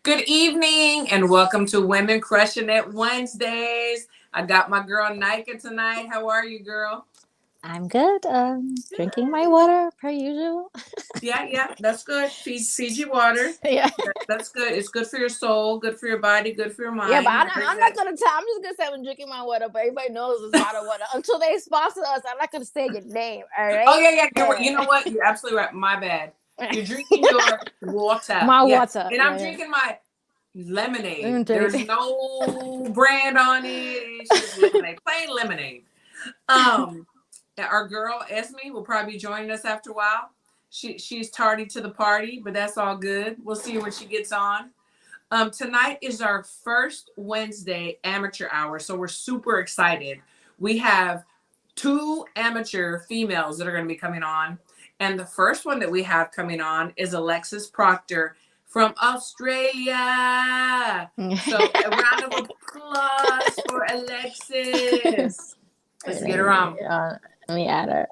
Good evening and welcome to Women Crushing It Wednesdays. I got my girl Nika tonight. How are you, girl? I'm good. Drinking my water per usual. Yeah, that's good. Fiji water. Yeah, That's good. It's good for your soul, good for your body, good for your yeah, but mind. I'm not gonna tell. I'm just gonna say I'm drinking my water, but everybody knows it's bottled water until they sponsor us. I'm not gonna say your name. All Oh, right. yeah. You know what? You're absolutely right. My bad. You're drinking your water. My Yeah. water. And I'm Yeah, drinking my lemonade. yeah. There's no brand on it. It's just lemonade, plain lemonade. Um, our girl Esme will probably be joining us after a while. She's tardy to the party, but that's all good. We'll see her when she gets on. Tonight is our first Wednesday amateur hour, so we're super excited. We have two amateur females that are going to be coming on, and the first one that we have coming on is Alexis Proctor from Australia. So a round of applause for Alexis. Let's get her on. Let me add her.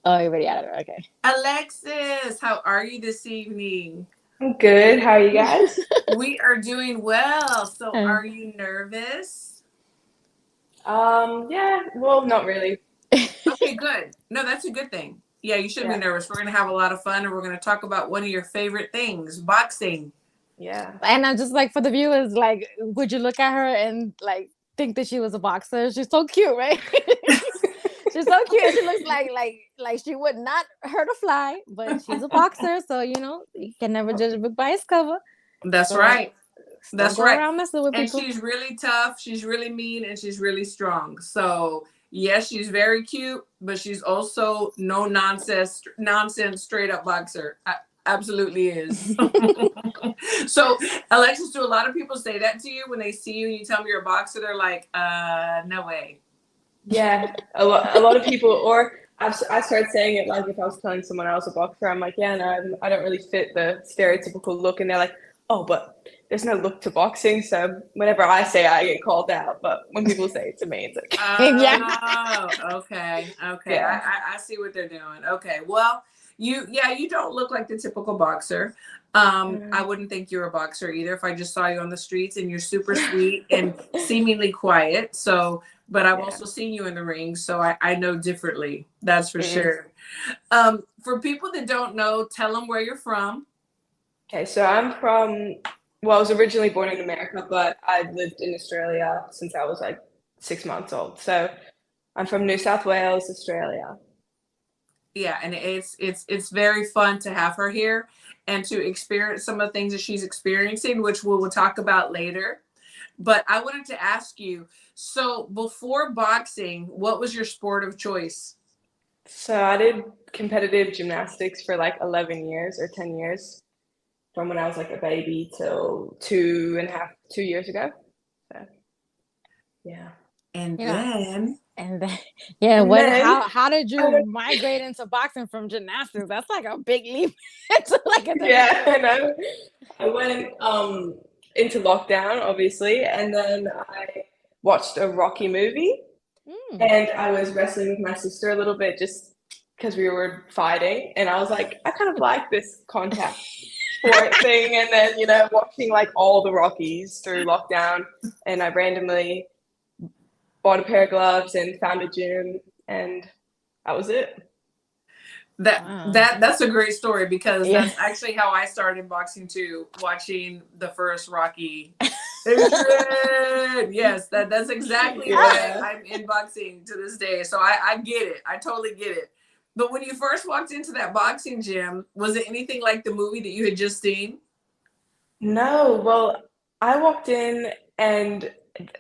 Oh, you already added her. Okay. Alexis, how are you this evening? I'm good. How are you guys? We are doing well. So, are you nervous? Yeah. Well, not really. Okay, good. No, that's a good thing. Yeah, you should be nervous. We're going to have a lot of fun and we're going to talk about one of your favorite things, boxing. Yeah. And I'm just like, for the viewers, like, would you look at her and like think that she was a boxer? She's so cute, right? She's so cute. She looks like she would not hurt a fly, but she's a boxer, so you can never judge a book by its cover. That's right. Don't go around messing with people. And she's really tough. She's really mean, and she's really strong. So yes, she's very cute, but she's also no nonsense, straight up boxer. Absolutely is. So, Alexis, do a lot of people say that to you when they see you and you tell them you're a boxer? They're like, no way. Yeah, a lot of people, or I started saying it like if I was telling someone I was a boxer, I'm like, yeah, no, I don't really fit the stereotypical look, and they're like, oh, but there's no look to boxing, so whenever I say it, I get called out, but when people say it to me, it's like, oh, okay. Yeah. I see what they're doing. Okay, well, you don't look like the typical boxer. I wouldn't think you're a boxer either if I just saw you on the streets, and you're super sweet and seemingly quiet. So, but I've also seen you in the ring, so I know differently. That's for sure. For people that don't know, tell them where you're from. Okay, so I'm from, well, I was originally born in America, but I've lived in Australia since I was like 6 months old. So I'm from New South Wales, Australia. Yeah, and it's very fun to have her here and to experience some of the things that she's experiencing, which we will talk about later. But I wanted to ask you, so before boxing, what was your sport of choice? So I did competitive gymnastics for like 11 years or 10 years from when I was like a baby till 2 years ago. So, yeah. And then how did you migrate into boxing from gymnastics? That's like a big leap. I know. I went into lockdown, obviously, and then I watched a Rocky movie, and I was wrestling with my sister a little bit just because we were fighting, and I was like, I kind of like this contact sport thing, and then watching like all the Rockies through lockdown, and I randomly bought a pair of gloves and found a gym, and that was it. That's a great story because that's actually how I started boxing too, watching the first Rocky. Yes, that's exactly why I'm in boxing to this day. So I get it. I totally get it. But when you first walked into that boxing gym, was it anything like the movie that you had just seen? No, well, I walked in and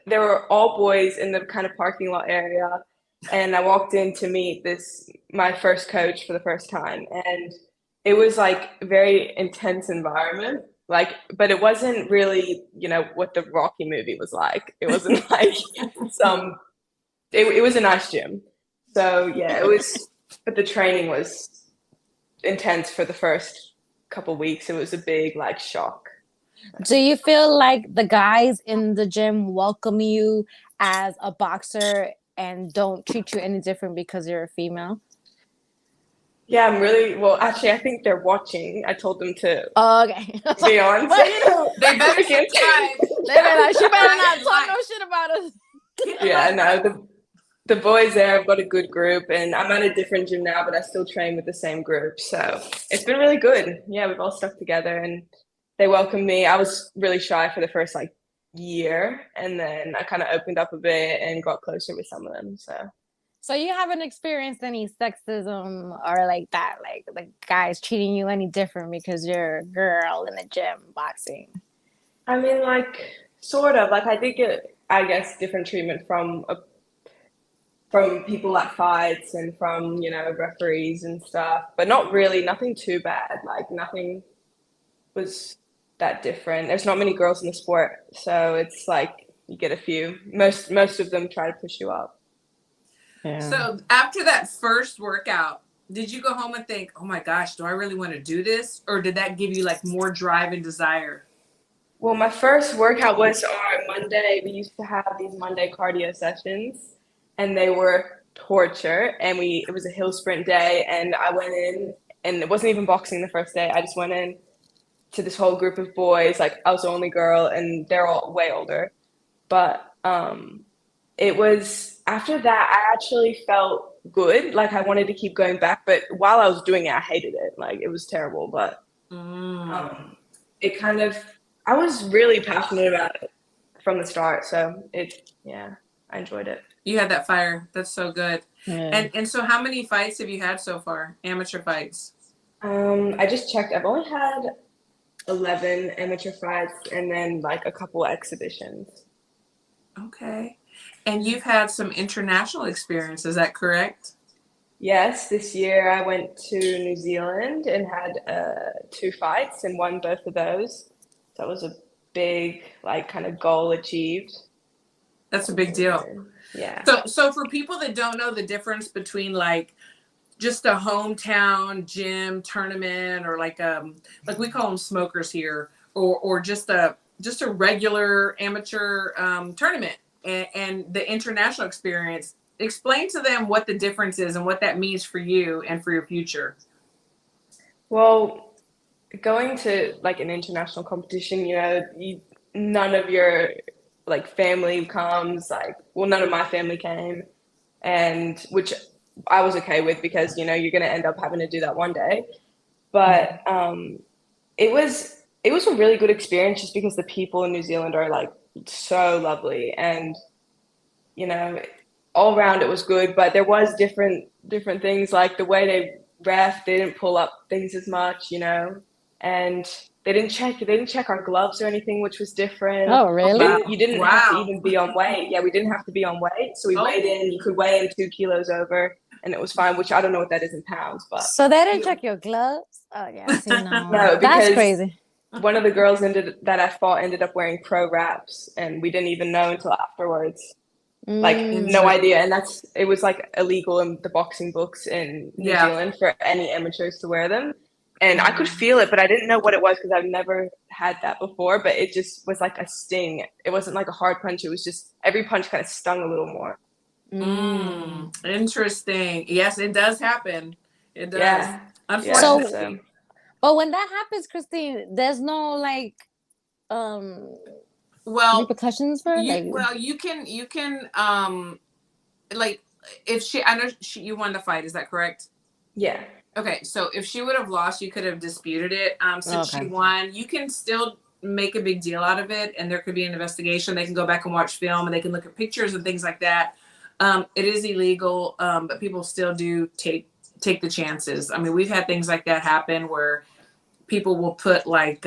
there were all boys in the kind of parking lot area, and I walked in to meet my first coach for the first time, and it was like a very intense environment, like, but it wasn't really, what the Rocky movie was like. It wasn't like it was a nice gym. So yeah, but the training was intense for the first couple weeks. It was a big like shock. Do you feel like the guys in the gym welcome you as a boxer and don't treat you any different because you're a female? Yeah, I'm really well. Actually, I think they're watching. I told them to Oh, okay. be on. Well, you know, They better subscribe. they better like, she better Subscribe not and talk like. no shit about us. Hit the Yeah, like no, button. the boys there. I've got a good group, and I'm at a different gym now, but I still train with the same group. So it's been really good. Yeah, we've all stuck together, and they welcomed me. I was really shy for the first like year, and then I kind of opened up a bit and got closer with some of them. So you haven't experienced any sexism or like that, like the guys treating you any different because you're a girl in the gym boxing? I mean, like sort of. Like I did get, I guess, different treatment from people at fights and from referees and stuff, but not really. Nothing too bad. Like nothing was that different. There's not many girls in the sport, so it's like you get a few. Most of them try to push you up. Yeah. So after that first workout, did you go home and think, oh my gosh, do I really want to do this? Or did that give you like more drive and desire? Well, my first workout was on Monday. We used to have these Monday cardio sessions, and they were torture. And it was a hill sprint day, and I went in, and it wasn't even boxing the first day. I just went in to this whole group of boys. Like I was the only girl, and they're all way older. But it was after that I actually felt good. Like I wanted to keep going back, but while I was doing it, I hated it. Like it was terrible. But it kind of I was really passionate about it from the start. So I enjoyed it. You had that fire. That's so good. Yeah. And so how many fights have you had so far? Amateur fights? I just checked. I've only had 11 amateur fights and then like a couple exhibitions. Okay. And you've had some international experience, is that correct? Yes, this year I went to New Zealand and had 2 fights and won both of those. That was a big like kind of goal achieved. That's a big deal. Yeah. So for people that don't know the difference between like just a hometown gym tournament or like we call them smokers here, or just a regular amateur tournament and the international experience, explain to them what the difference is and what that means for you and for your future. Well, going to like an international competition, none of your like family comes. Like, well, none of my family came, and which I was okay with because you're going to end up having to do that one day. But it was a really good experience just because the people in New Zealand are like so lovely, and all around it was good. But there was different things, like the way they didn't pull up things as much, and they didn't check our gloves or anything, which was different. Oh, really? You didn't have to even be on weight. Yeah, we didn't have to be on weight. So we weighed in. You could weigh in 2 kilos over, and it was fine, which I don't know what that is in pounds. But so they didn't check your gloves? Oh, yeah. See, no. No, That's crazy. One of the girls that I fought ended up wearing pro wraps, and we didn't even know until afterwards. Like no idea, and it was like illegal in the boxing books in New Zealand for any amateurs to wear them. And I could feel it, but I didn't know what it was because I've never had that before. But it just was like a sting. It wasn't like a hard punch. It was just every punch kind of stung a little more. Interesting. Yes, it does happen. It does. Yeah. Unfortunately. But when that happens, Christine, there's no like repercussions for it? You can like if I know you won the fight, is that correct? Yeah. Okay, so if she would have lost, you could have disputed it. Since she won, you can still make a big deal out of it, and there could be an investigation. They can go back and watch film, and they can look at pictures and things like that. It is illegal, but people still do take the chances. I mean, we've had things like that happen where people will put like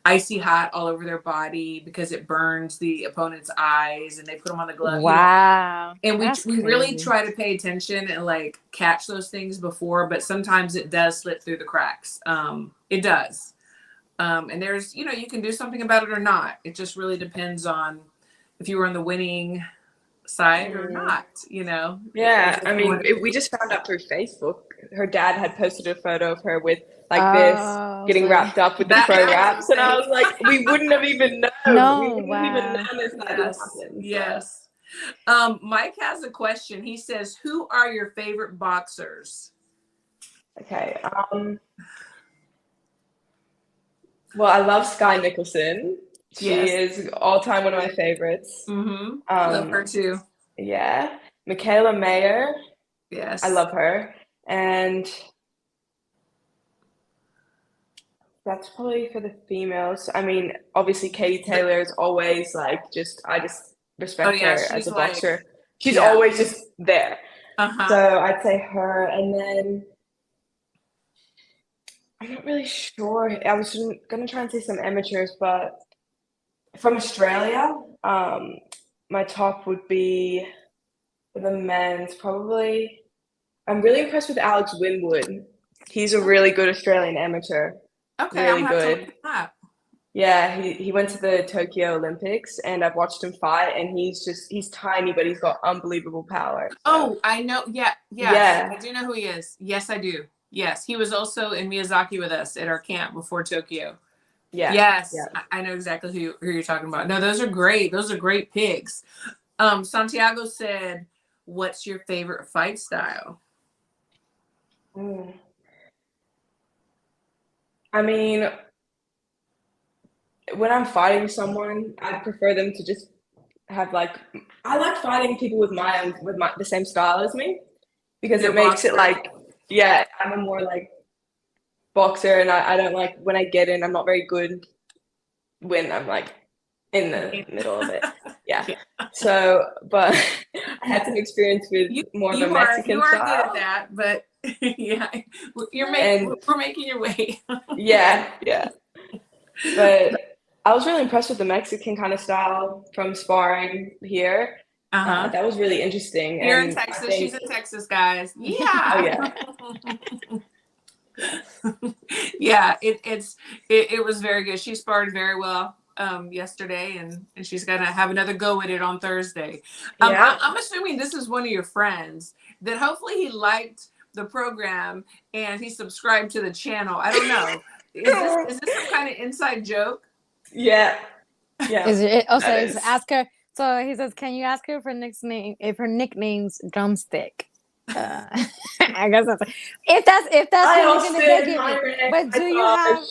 icy hot all over their body because it burns the opponent's eyes, and they put them on the glove. Wow. And we really try to pay attention and like catch those things before, but sometimes it does slip through the cracks. It does. And there's, you can do something about it or not. It just really depends on if you were on the winning side or not, Yeah, I mean, we just found out through Facebook. Her dad had posted a photo of her with like this getting wrapped up with the pro wraps, and I was like, we wouldn't have even known. We wouldn't even known if that happened. Yes. Mike has a question. He says, "Who are your favorite boxers?" Okay. Well, I love Sky Nicholson. She Yes. is all time one of my favorites. Love her too. Yeah. Michaela Mayer. I Yes. love her. And that's probably for the females. I mean, obviously Katie Taylor is always like I just Oh respect yeah, her as she's a like, boxer. She's yeah. always just there. Uh-huh. So I'd say her, and then I'm not really sure. I was gonna try and say some amateurs, but from Australia, my top would be for the men's probably. I'm really impressed with Alex Winwood. He's a really good Australian amateur. Okay, I'm Really gonna have to look good. him up. Yeah, he went to the Tokyo Olympics, and I've watched him fight, and he's tiny, but he's got unbelievable power. So. Oh, I know. Yeah, yes. Yeah. I do know who he is. Yes, I do. Yes. He was also in Miyazaki with us at our camp before Tokyo. Yeah. Yes. Yeah. I know exactly who you're talking about. No, those are great. Those are great picks. Santiago said, what's your favorite fight style? I mean, when I'm fighting someone, I prefer them to just have like I like fighting people with the same style as me because Your it makes it boxer. like I'm a more like boxer, and I don't like when I get in, I'm not very good when I'm like in the middle of it. Yeah. So, but I had some experience with more of a Mexican you are style. good at that, but yeah, we're making your way. Yeah. But I was really impressed with the Mexican kind of style from sparring here. That was really interesting. You're And in Texas. think, She's in Texas, guys. Yeah. Oh yeah. Yeah, it was very good. She sparred very well yesterday, and she's gonna have another go at it on Thursday. I'm assuming this is one of your friends that hopefully he liked the program and he subscribed to the channel. I don't know. Is this some kind of inside joke? Yeah. Is it okay? So ask her. So he says, "Can you ask her if her nickname's Drumstick?" I guess that's if that's Hi, what you're gonna Austin. give Hi, me. Rick. But Hi,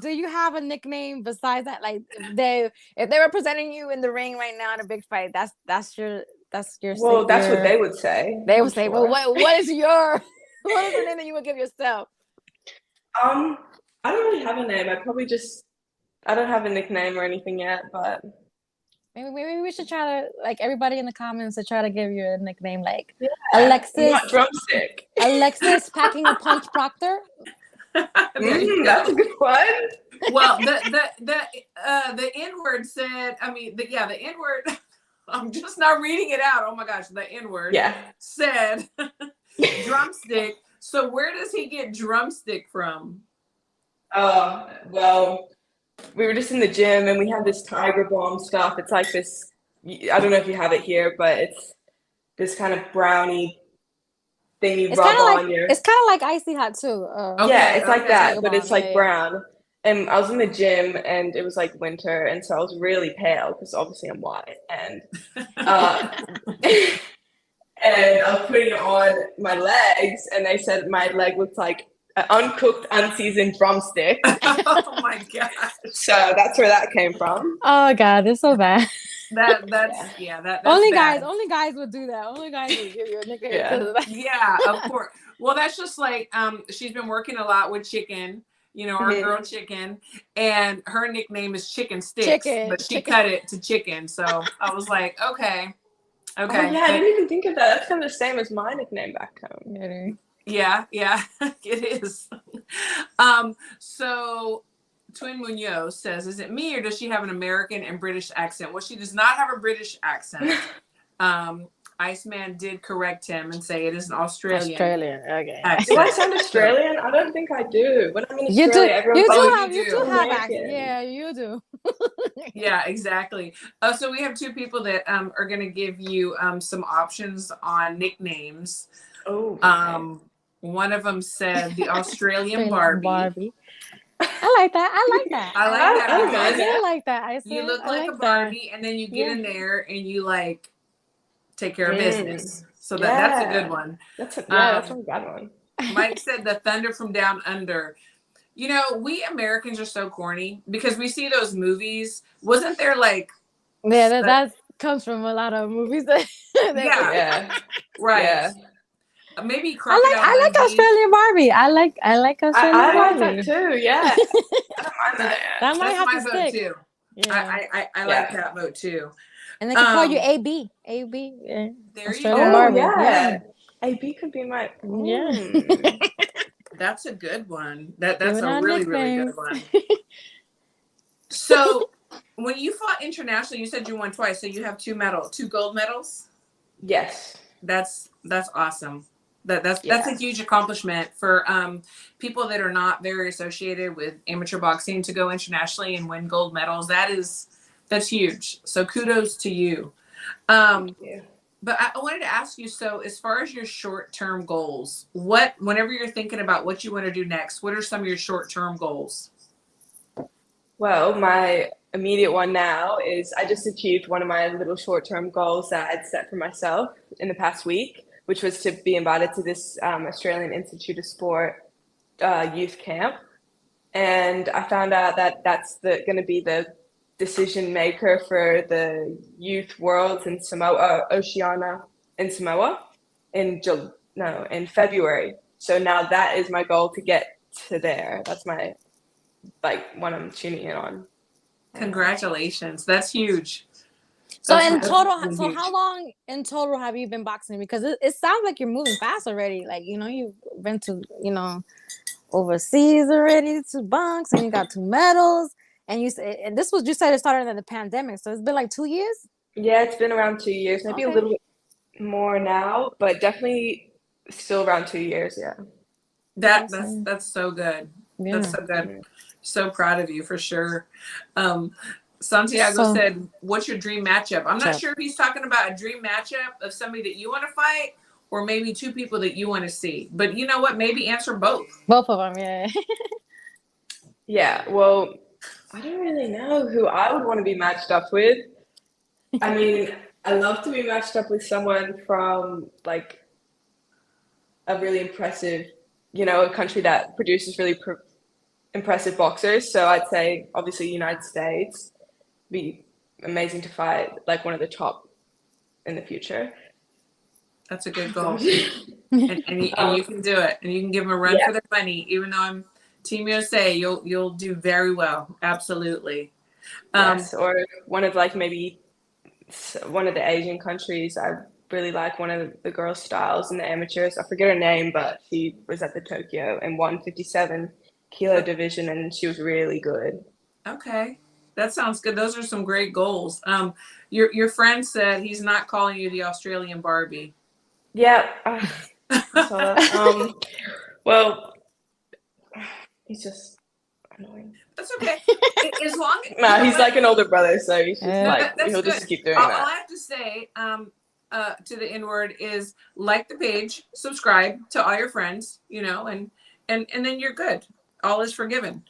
do you have a nickname besides that? Like if they were presenting you in the ring right now in a big fight, that's your Well, that's what they would say. They would say, "Well, what is your what is the name that you would give yourself?" I don't really have a name. I don't have a nickname or anything yet, but maybe we should try to like everybody in the comments to try to give you a nickname like Alexis. Not Drumstick. Alexis packing a punch Proctor. That's a good one. Well, the N-word said. I mean, the N-word. I'm just not reading it out. Oh my gosh, the N-word said drumstick. So where does he get drumstick from? Well, we were just in the gym and we had this Tiger Balm stuff. It's like this, I don't know if you have it here, but it's this kind of brownie thing you rub on your. It's kind of like Icy Hot too. It's like that, but it's like yeah. brown. And I was in the gym and it was like winter, and so I was really pale because obviously I'm white, and and I was putting it on my legs, and they said my leg looked like an uncooked, unseasoned drumstick. Oh my gosh! So that's where that came from. Oh god, it's so bad. That's only bad. guys would do that. Only guys would give you a nickname. Yeah, of course. Well, that's just like she's been working a lot with Chicken. You know, our girl Chicken, and her nickname is Chicken Sticks, but she cut it to Chicken. So I was like, okay. Oh yeah, I didn't even think of that. That's kind of the same as my nickname back home. Yeah, it is. So Twin Munoz says, is it me or does she have an American and British accent? Well, she does not have a British accent. Iceman did correct him and say it is an Australian. Okay. Accent. Do I sound Australian? I don't think I do. When I'm in Australia, everyone you do have accent. Yeah, you do. Yeah, exactly. So we have two people that are going to give you some options on nicknames. Oh. Okay. One of them said the Australian Barbie. I like that. I like that. I like that. You look like a Barbie, and then you get in there and you like take care of business. So that's a good one. That's a bad one. Mike said the Thunder from Down Under. You know, we Americans are so corny because we see those movies. Wasn't there like Yeah, that comes from a lot of movies. yeah, right. Yeah. Maybe Crocodile I like Dundee. Australian Barbie. I like Australian I like Barbie. that too. Yeah. I don't mind that. That might That's have my to vote stick. too. Yeah. I like that vote too. And they can call you AB. AB. Yeah. There you Australian go. Barbie. Yeah. AB could be my. Yeah. That's a good one. That's Giving a out really, really good nicknames. one. So when you fought internationally, you said you won twice. So you have 2 gold medals. Yes. That's awesome. That's a huge accomplishment for people that are not very associated with amateur boxing to go internationally and win gold medals. That's huge. So kudos to you. Thank you. But I wanted to ask you, so as far as your short-term goals, whenever you're thinking about what you want to do next, what are some of your short-term goals? Well, my immediate one now is I just achieved one of my little short-term goals that I'd set for myself in the past week, which was to be invited to this Australian Institute of Sport youth camp. And I found out that that's going to be the decision maker for the youth worlds in Samoa, Oceania and Samoa in February. So now that is my goal to get to there. That's my one I'm tuning in on. Congratulations. That's huge. So how long in total have you been boxing? Because it sounds like you're moving fast already. Like, you've been to, overseas already to box, and you got 2 medals. And you said you said it started in the pandemic. So it's been like 2 years? Yeah, it's been around 2 years, maybe a little bit more now, but definitely still around 2 years. Yeah. That's so good. Yeah. That's so good. So proud of you for sure. Santiago said, what's your dream matchup? I'm not sure if he's talking about a dream matchup of somebody that you want to fight or maybe 2 people that you want to see. But you know what? Maybe answer both. Both of them, yeah. Yeah, well, I don't really know who I would want to be matched up with. I mean, I love to be matched up with someone from like a really impressive, a country that produces really impressive boxers. So I'd say obviously United States. Be amazing to fight like one of the top in the future. That's a good goal. and you can do it, and you can give them a run for their money. Even though I'm Team USA, you'll do very well. Absolutely. Yes, or one of maybe one of the Asian countries. I really like one of the girl styles in the amateurs. I forget her name, but she was at the Tokyo and won 57 kilo division, and she was really good. Okay. That sounds good. Those are some great goals. Your friend said he's not calling you the Australian Barbie. Yeah. I saw that. Well, he's just annoying. That's okay. As long as he's like an older brother, so he's just he'll good. just keep doing that. All I have to say to the N-word is like the page, subscribe to all your friends, and then you're good. All is forgiven.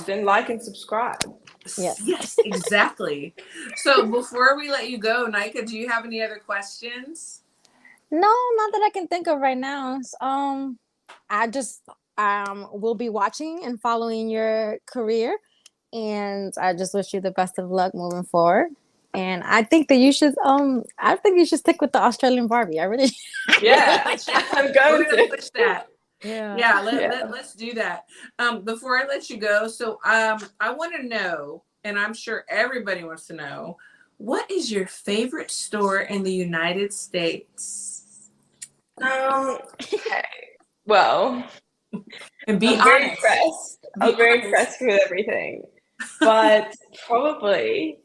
Then like and subscribe. Yes, exactly. So before we let you go, Nika, do you have any other questions? No, not that I can think of right now. I just will be watching and following your career, and I just wish you the best of luck moving forward. And I think that you should stick with the Australian Barbie. I really yeah, I'm going to push that. Let's do that. Before I let you go, so I want to know, and I'm sure everybody wants to know, what is your favorite store in the United States? Okay. Well, and be I'm very impressed. I'm very impressed with everything, but probably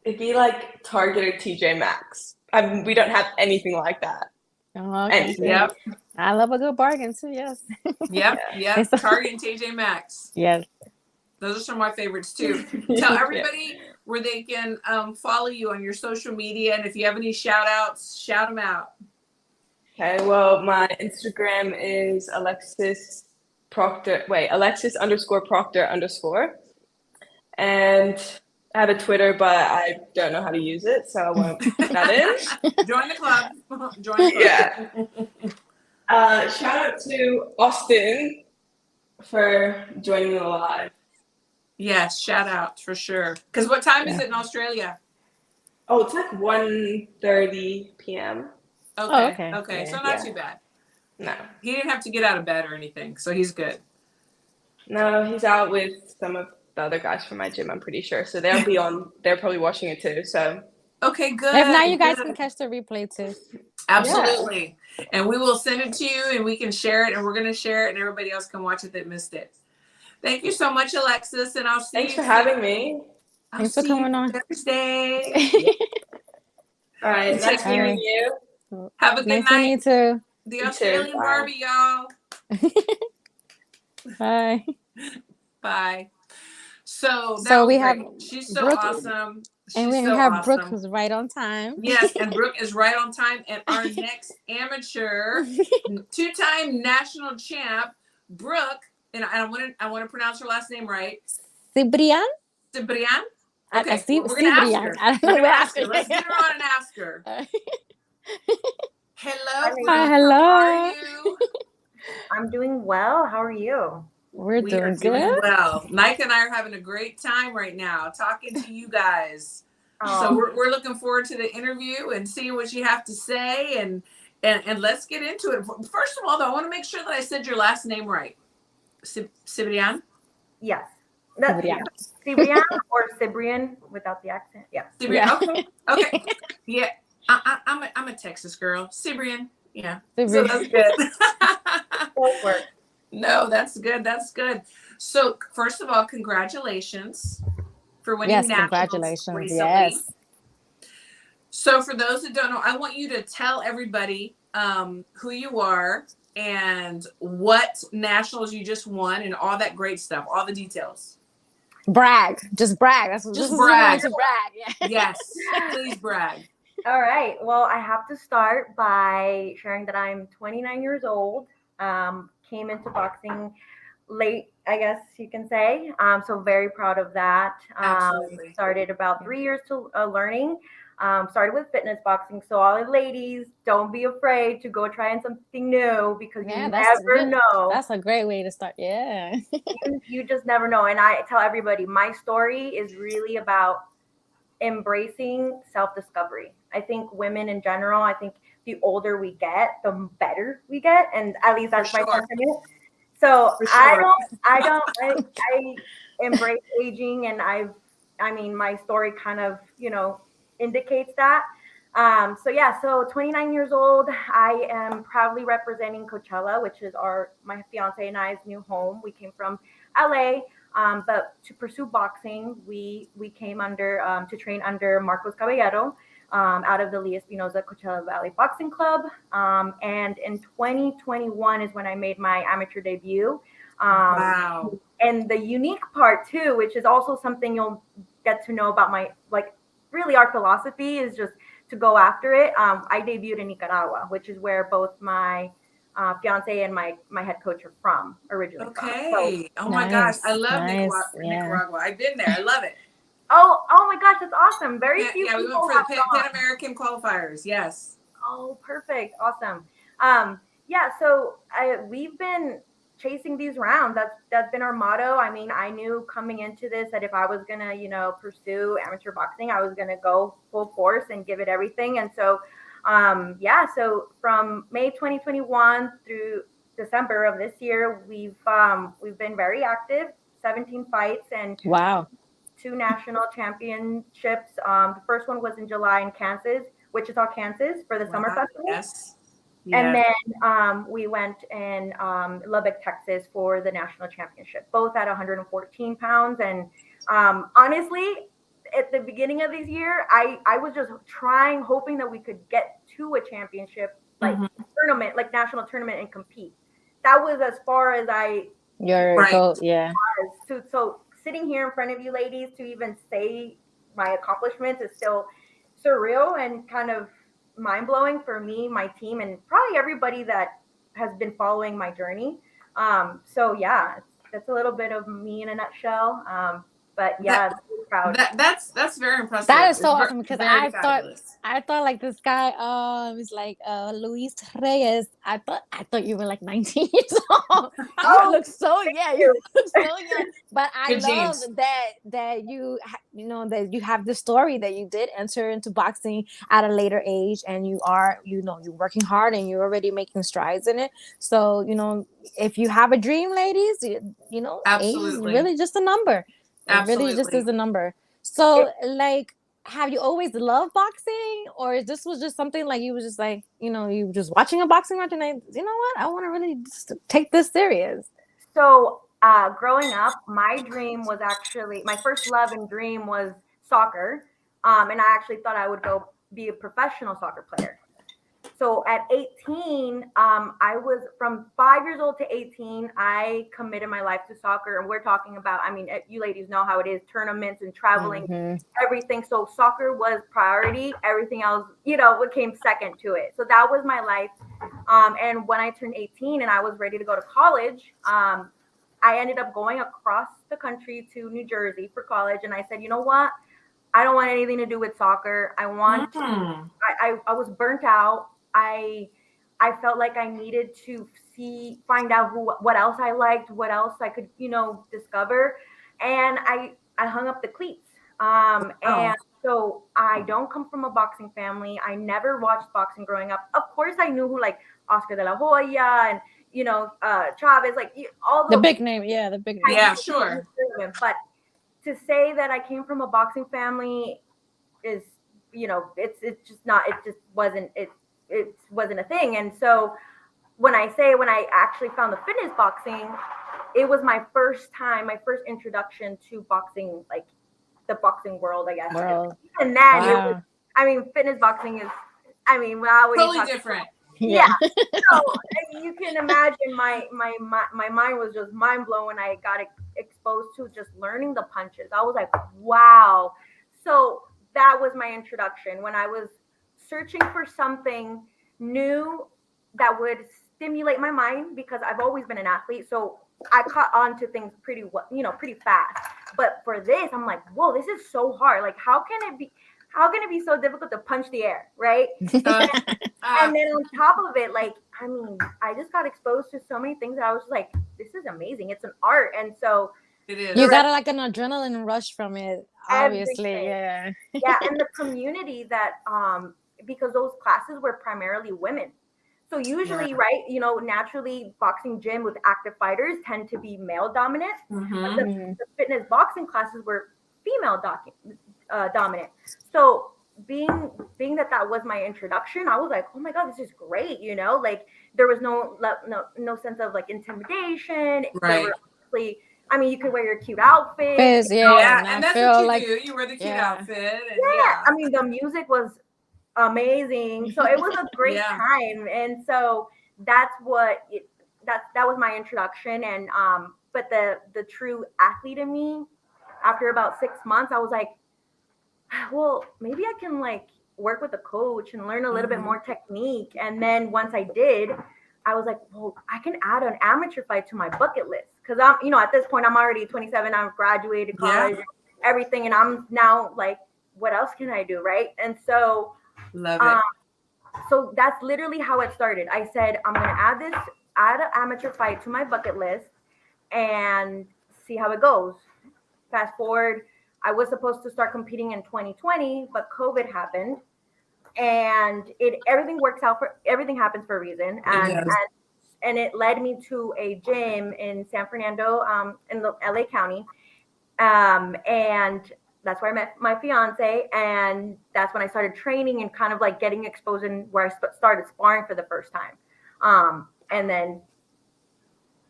it'd be like Target or TJ Maxx. We don't have anything like that. Oh, okay. Yep. I love a good bargain too. Yes. Yep. Target and TJ Maxx. Yes. Those are some of my favorites too. Tell everybody where they can follow you on your social media, and if you have any shout outs, shout them out. Okay. Well, my Instagram is Alexis _Proctor, and I have a Twitter, but I don't know how to use it, so I won't put that in. Join the club. Yeah. Shout out to Austin for joining the live. Yes, shout out for sure. Because what time is Yeah. it in Australia? Oh, it's like 1:30 p.m. Okay. Okay. Yeah. So not too bad. No. He didn't have to get out of bed or anything, so he's good. No, he's out with some of the other guys from my gym, I'm pretty sure. So they're probably watching it too. So Okay, good. If not, you guys good. can catch the replay too. Absolutely. Yeah. And we will send it to you and we can share it and we're going to share it and everybody else can watch it that missed it. Thank you so much, Alexis. And I'll see Thanks you. for having me. Thanks for coming on Thursday. All right. Nice meeting you. Have a good nice night. meeting you too. The Australian Barbie, y'all. Bye. Bye. So we have she's so Brooke, awesome. And we have Brooke, who's right on time. Yes, and Brooke is right on time. And our next amateur, two-time national champ, Brooke, and I want to pronounce her last name right. Cibrian? Cibrian? Okay, we're going to ask her. I don't know. We're gonna ask her. Let's get her on and ask her. Hello. Hi, hello. How are you? I'm doing well. How are you? We doing good. Doing well. Nike and I are having a great time right now talking to you guys. So we're looking forward to the interview and seeing what you have to say and let's get into it. First of all, though, I want to make sure that I said your last name right. Cibrian? Yes. Cibrian. Cibrian or Cibrian without the accent. Yes. Cibrian. Yeah. Okay. Yeah. I'm a Texas girl. Cibrian. Yeah. So that's good. No, that's good. That's good. So first of all, congratulations for winning nationals. Congratulations. Recently. Yes. So for those that don't know, I want you to tell everybody who you are and what nationals you just won and all that great stuff, all the details. Brag. Just brag. That's just brag. To brag. Yeah. Yes. Please brag. All right. Well, I have to start by sharing that I'm 29 years old. Came into boxing late, I guess you can say. So very proud of that. Absolutely. Started about 3 years to learning. Started with fitness boxing. So all the ladies, don't be afraid to go trying something new because you never know. That's a great way to start. Yeah. you just never know. And I tell everybody, my story is really about embracing self-discovery. I think women in general, I think the older we get, the better we get. And at least that's my sentiment. So I embrace aging, and I mean, my story kind of, indicates that. So 29 years old, I am proudly representing Coachella, which is my fiance and I's new home. We came from LA, but to pursue boxing, we came under to train under Marcos Caballero out of the Lee Espinosa Coachella Valley Boxing Club. And in 2021 is when I made my amateur debut. Wow. And the unique part too, which is also something you'll get to know about really our philosophy is just to go after it. I debuted in Nicaragua, which is where both my fiance and my head coach are from originally. Okay. So, oh my gosh, I love Nicaragua. I've been there. I love it. Oh my gosh, that's awesome. Very few people we went for the Pan American qualifiers. Yes. Oh, perfect. Awesome. So we've been chasing these rounds. That's been our motto. I mean, I knew coming into this that if I was gonna, pursue amateur boxing, I was gonna go full force and give it everything. And so, so from May 2021 through December of this year, we've been very active. 17 fights and wow. 2 national championships. The first one was in July in Kansas, Wichita, Kansas, for the summer festival. Yes. And then we went in Lubbock, Texas for the national championship, both at 114 pounds. And honestly, at the beginning of this year, I was just hoping that we could get to a championship, tournament, like national tournament, and compete. That was as far as goal, yeah. So sitting here in front of you ladies to even say my accomplishments is still surreal and kind of mind-blowing for me, my team, and probably everybody that has been following my journey. That's a little bit of me in a nutshell. proud. That's very impressive. That is so awesome because very fabulous. I thought like this guy was like Luis Reyes. I thought you were like 19 years old. You Oh, look so yeah, you you. look so young. But I Good love genes. that you know that you have the story that you did enter into boxing at a later age, and you are you're working hard and you're already making strides in it. So if you have a dream, ladies, age is Absolutely. really just a number. It really just Absolutely. is a number. So, like, have you always loved boxing, or this was just something like you was just like, you were just watching a boxing match and you know what, I want to really just take this serious. So, growing up, my dream was actually my first love and dream was soccer. And I actually thought I would go be a professional soccer player. So at 18, I was from 5 years old to 18. I committed my life to soccer, and we're talking about. I mean, you ladies know how it is: tournaments and traveling, everything. So soccer was priority. Everything else, came second to it. So that was my life. And when I turned 18 and I was ready to go to college, I ended up going across the country to New Jersey for college. And I said, you know what? I don't want anything to do with soccer. I want. I was burnt out. I felt like I needed to find out what else I liked, what else I could, discover. And I hung up the cleats. And so I don't come from a boxing family. I never watched boxing growing up. Of course, I knew who like Oscar de la Hoya and, Chavez, like all the big name. Yeah, the big name. Yeah, sure. But to say that I came from a boxing family is, it's just not, it wasn't a thing. And so when I actually found the fitness boxing, it was my first introduction to boxing, like the boxing world, I guess. World. And then fitness boxing is, totally different. Yeah. So you can imagine my mind was just mind blown when I got exposed to just learning the punches. I was like, wow. So that was my introduction when I was searching for something new that would stimulate my mind, because I've always been an athlete. So I caught on to things pretty fast. But for this, I'm like, whoa, this is so hard. Like, how can it be so difficult to punch the air, right? And then on top of it, like, I just got exposed to so many things that I was like, this is amazing. It's an art. And so it is. You got like an adrenaline rush from it, obviously. Everything. Yeah. Yeah, and the community that because those classes were primarily women. So usually, right, naturally boxing gym with active fighters tend to be male dominant. But the fitness boxing classes were female dominant. So being that was my introduction, I was like, oh my god, this is great. Like there was no sense of like intimidation. Right. There were obviously, you could wear your cute outfit. And that's what you do. You wear the cute outfit. And the music was amazing. So it was a great time. And so that's that was my introduction. And but the true athlete in me, after about 6 months, I was like, well, maybe I can like work with a coach and learn a little bit more technique. And then once I did, I was like, well, I can add an amateur fight to my bucket list. Because I'm, at this point, I'm already 27. I've graduated college, everything. And I'm now like, what else can I do? Right. And so, love it. So that's literally how it started. I said, I'm going to add an amateur fight to my bucket list and see how it goes. Fast forward, I was supposed to start competing in 2020, but COVID happened, and everything happens for a reason. And it led me to a gym in San Fernando, in the LA County. And that's where I met my fiance. And that's when I started training and kind of like getting exposed, and where I started sparring for the first time. And then,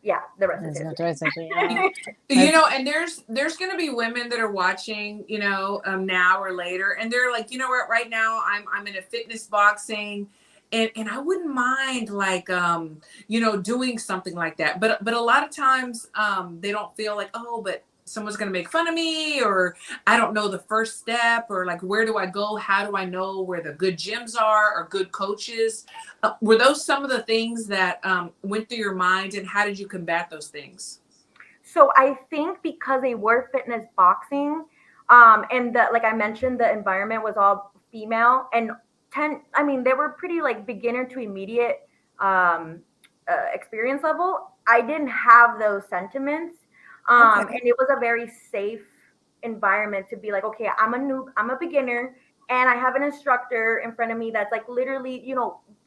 the rest is history. And there's going to be women that are watching, now or later, and they're like, you know what, right now I'm in a fitness boxing, and I wouldn't mind like, doing something like that. But a lot of times they don't feel like, oh, but someone's going to make fun of me, or I don't know the first step, or like, where do I go? How do I know where the good gyms are or good coaches? Were those some of the things that went through your mind, and how did you combat those things? So I think because they were fitness boxing, And like I mentioned, the environment was all female and they were pretty like beginner to immediate um, experience level. I didn't have those sentiments. Okay. And it was a very safe environment to be like, okay, I'm a beginner and I have an instructor in front of me that's like literally,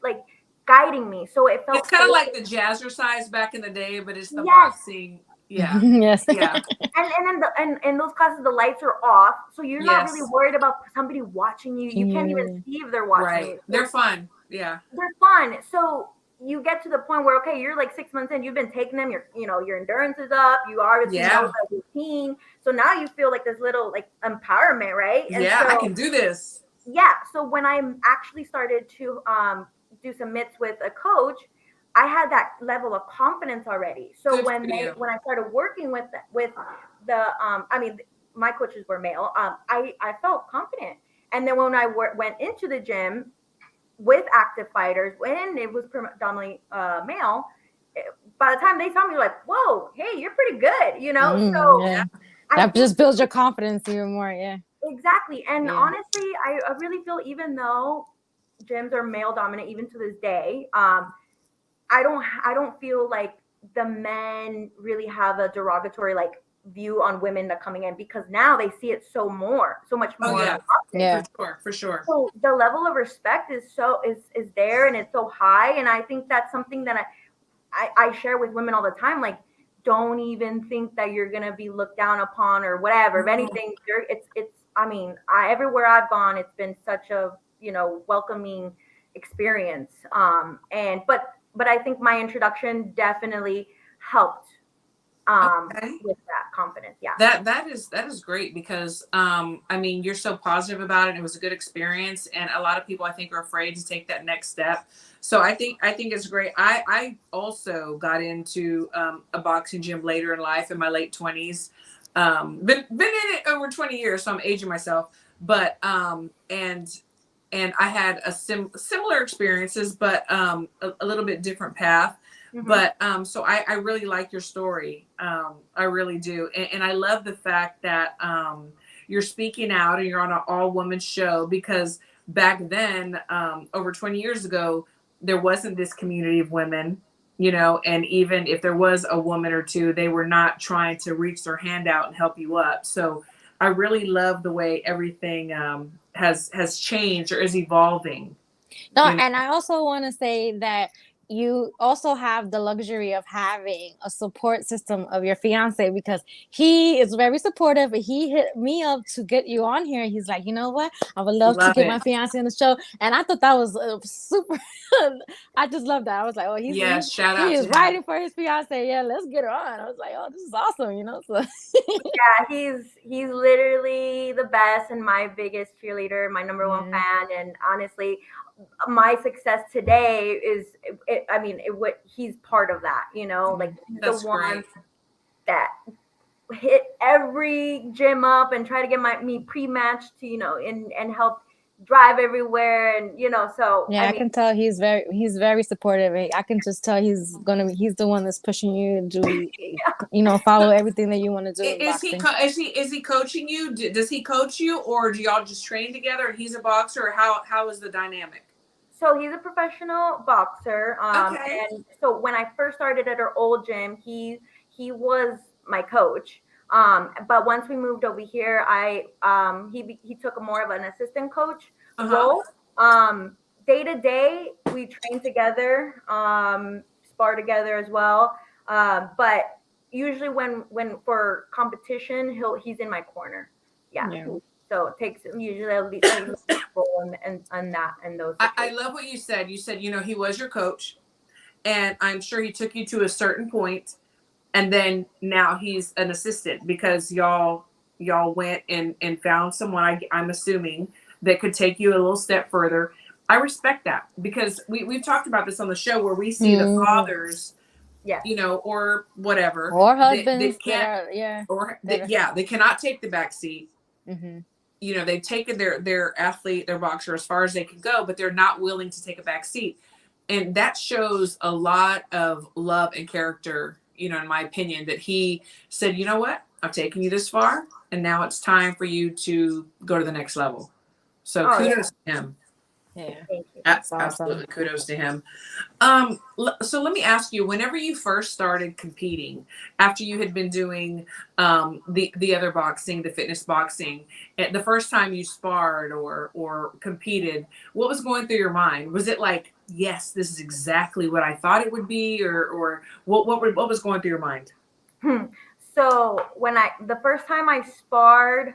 like guiding me. So it It's felt kind of safe. like the jazzercise back in the day, but it's the Yes. boxing. Yeah. Yes. Yeah. And in those classes the lights are off, so you're not really Yes. worried about somebody watching you. You can't even see if they're watching Right. you. They're fun. Yeah. They're fun. So you get to the point where okay, you're like 6 months in, you've been taking them, your endurance is up, you obviously know Yeah. the routine. So now you feel like this little like empowerment, right? And Yeah. I so can do this. yeah, so when I actually started to do some mitts with a coach, I had that level of confidence already. So Good for you. when I started working with the my coaches were male. I felt confident, and then when I went into the gym with active fighters, when it was predominantly male, by the time they saw me, like, "Whoa, hey, you're pretty good," So Yeah. I That think just builds your confidence even more. Yeah. exactly, and Yeah. honestly, I really feel even though gyms are male dominant even to this day, I don't feel like the men really have a derogatory like view on women that coming in because now they see it so much Oh more. yeah. Yeah. For sure. So the level of respect is there and it's so high, and I think that's something that I share with women all the time. Like, don't even think that you're gonna be looked down upon or whatever. If anything, it's. I mean, everywhere I've gone, it's been such a welcoming experience. And but I think my introduction definitely helped Okay. with that confidence. Yeah. That is great because I mean you're so positive about it. It was a good experience, and a lot of people I think are afraid to take that next step. So I think it's great. I also got into a boxing gym later in life in my late 20s. Been in it over 20 years, so I'm aging myself. But and I had a similar experiences, but a little bit different path. Mhm. But so I really like your story. I really do. And I love the fact that you're speaking out and you're on an all woman show because back then, over 20 years ago, there wasn't this community of women, and even if there was a woman or two, they were not trying to reach their hand out and help you up. So I really love the way everything has changed or is evolving. No, You know? and I also want to say that you also have the luxury of having a support system of your fiance because he is very supportive. He hit me up to get you on here. He's like, you know what? I would love to Love get my it. fiance on the show, and I thought that was super. I just love that. I was like, oh, Yes, shout he out to is him. writing for his fiance. Yeah, let's get her on. I was like, oh, this is awesome. So Yeah, he's literally the best and my biggest cheerleader, my number one fan. And honestly, my success today is, he's part of that. Like he's the That's one great. that hit every gym up and try to get me pre-matched to and help drive everywhere and so yeah, I can tell he's very supportive. I can just tell he's the one that's pushing you to follow everything that you want to do in Is he boxing. is he coaching you? Does he coach you, or do y'all just train together? And he's a boxer. Or how is the dynamic? So he's a professional boxer. Okay. And so when I first started at our old gym, he was my coach. But once we moved over here, he took a more of an assistant coach role. Day to day, we train together, spar together as well. But usually when for competition, he's in my corner. Yeah. So it takes usually a lead role and that and those. I love what you said. You said he was your coach, and I'm sure he took you to a certain point, and then now he's an assistant because y'all went and found someone. I'm assuming that could take you a little step further. I respect that because we've talked about this on the show where we see the fathers, yes, or whatever, or husbands that can't, they cannot take the back seat. Mm-hmm. They've taken their athlete, their boxer as far as they can go, but they're not willing to take a back seat. And that shows a lot of love and character, in my opinion, that he said, you know what? I've taken you this far, and now it's time for you to go to the next level. So kudos to him. Yeah, Thank you. that's awesome. Absolutely, kudos to him. So let me ask you, whenever you first started competing, after you had been doing the other boxing, the fitness boxing, the first time you sparred or competed, what was going through your mind? Was it like, yes, this is exactly what I thought it would be, or what was going through your mind? So when the first time I sparred,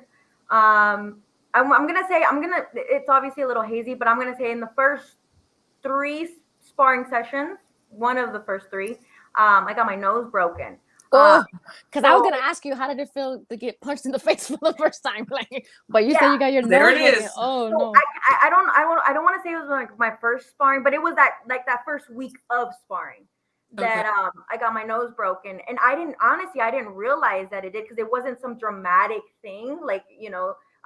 it's obviously a little hazy, but I'm gonna say in the first three sparring sessions, one of the first three, I got my nose broken. Oh, because I was So gonna ask you, how did it feel to get punched in the face for the first time? Like, but you yeah, said you got your There nose it broken. is. Oh so no. I don't want to say it was like my first sparring, but it was that first week of sparring that Okay. I got my nose broken, and I didn't realize that it did because it wasn't some dramatic thing. Like,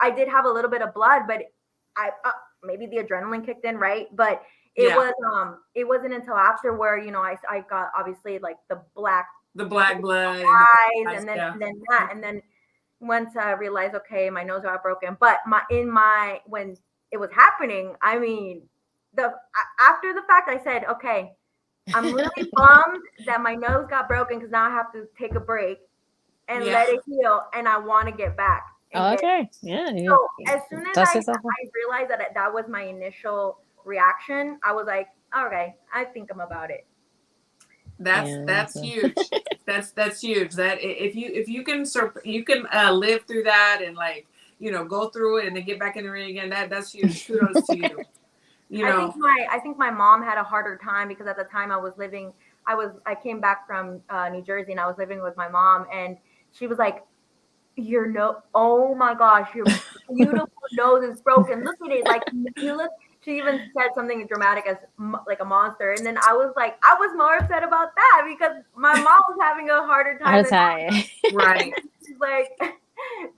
I did have a little bit of blood, but I maybe the adrenaline kicked in, right? But Yeah. it wasn't until after where I got obviously like the black The black blood and the eyes, eyes. and then Yeah. that, and then once I realized, okay, my nose got broken. But when it was happening, I mean, after the fact, I said, okay, I'm really bummed that my nose got broken because now I have to take a break and Yeah. let it heal, and I want to get back and get. Okay. Yeah. You So as soon as dust I yourself off. realized that was my initial reaction, I was like, okay, I think I'm about it. That's huge. That's huge. That if you can live through that and like go through it and then get back in the ring again, that's huge. Kudos to you. You know. I think my mom had a harder time because at the time I came back from New Jersey, and I was living with my mom, and she was like, your nose, oh my gosh, your beautiful nose is broken. Look at it. Like, you look, she even said something dramatic as like a monster. And then I was like, I was more upset about that because my mom was having a harder time than I was. Right. She's like,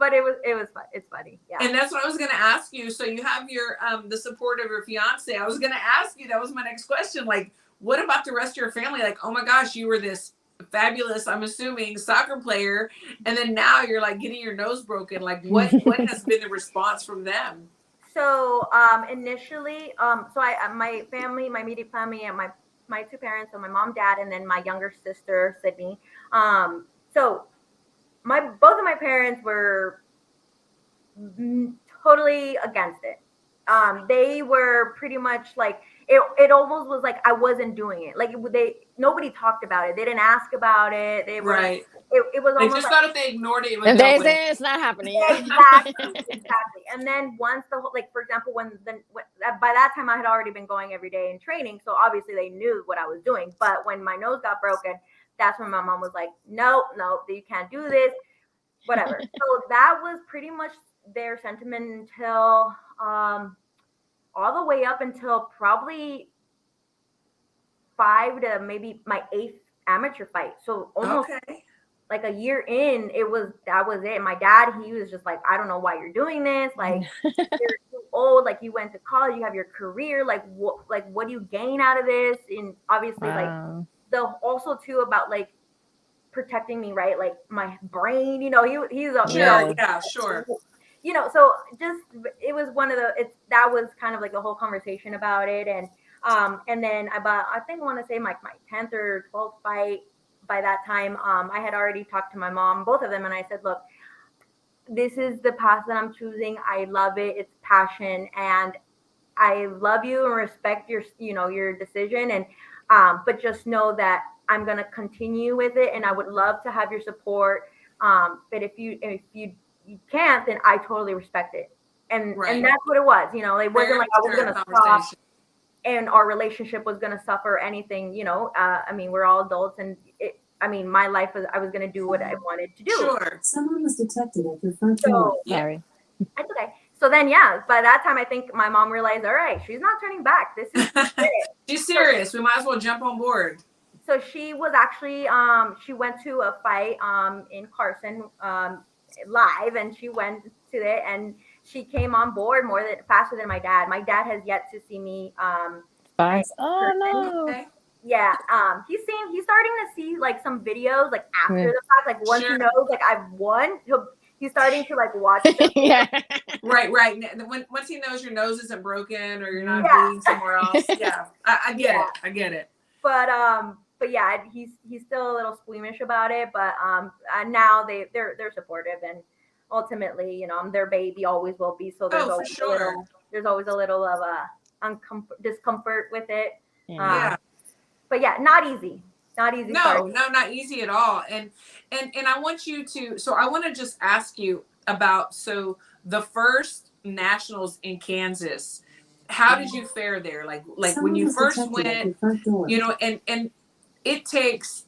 but it was fun. It's funny. Yeah. And that's what I was going to ask you. So you have your the support of your fiance. I was going to ask you, that was my next question. Like, what about the rest of your family? Like, oh my gosh, you were this fabulous, I'm assuming, soccer player, and then now you're like getting your nose broken. Like, what has been the response from them? So initially, so my family, my immediate family, and my two parents, so my mom, dad, and then my younger sister, Sydney. So both of my parents were totally against it. They were pretty much like it almost was like I wasn't doing it. Like nobody talked about it. They didn't ask about it. They were right. It was They almost just like, thought if they ignored it, it would And go they away. say it's not happening. exactly. And then once like for example, when by that time I had already been going every day in training, so obviously they knew what I was doing. But when my nose got broken, that's when my mom was like, no, you can't do this, whatever. So that was pretty much their sentiment until all the way up until probably 5 to maybe my 8th amateur fight. So almost like a year in, that was it. My dad, he was just like, I don't know why you're doing this. Like, you're too old. Like, you went to college, you have your career. Like, what do you gain out of this? And obviously, like also too about like protecting me, right? Like my brain. He's a sure. So just it was one of that was kind of like the whole conversation about it, and then I think I want to say my 10th or 12th fight. By that time, I had already talked to my mom, both of them, and I said, look, this is the path that I'm choosing. I love it. It's passion, and I love you and respect your decision. And but just know that I'm gonna continue with it, and I would love to have your support. But if you can't, then I totally respect it. And that's what it was. It wasn't like I was gonna stop and our relationship was gonna suffer anything. I mean, we're all adults, and my life I was gonna do what I wanted to do. Sure. Someone was detected at your front door. Sorry. That's okay. So then, by that time, I think my mom realized, all right, she's not turning back. This is she's serious. We might as well jump on board. So she was actually, she went to a fight in Carson live, and she went to it, and she came on board faster than my dad. My dad has yet to see me. Oh no. Okay. yeah, he's starting to see like some videos like after Yeah. the fact, like once he Sure. knows like I've won, he's starting to like watch them. Yeah. Right. Once he knows your nose isn't broken or you're not Yeah. bleeding somewhere else. Yeah. I get Yeah. it. I get it. But yeah, he's still a little squeamish about it. But and now they're supportive, and ultimately, you know, I'm their baby, always will be. So Oh, for sure. there's always a little of a discomfort with it. Yeah. But yeah, not easy. Not easy No, start. not easy at all. And I want you to, so I want to just ask you about, so the first nationals in Kansas, how did you fare there? Like when Someone you was first detected at went, your front door. you know, and it takes,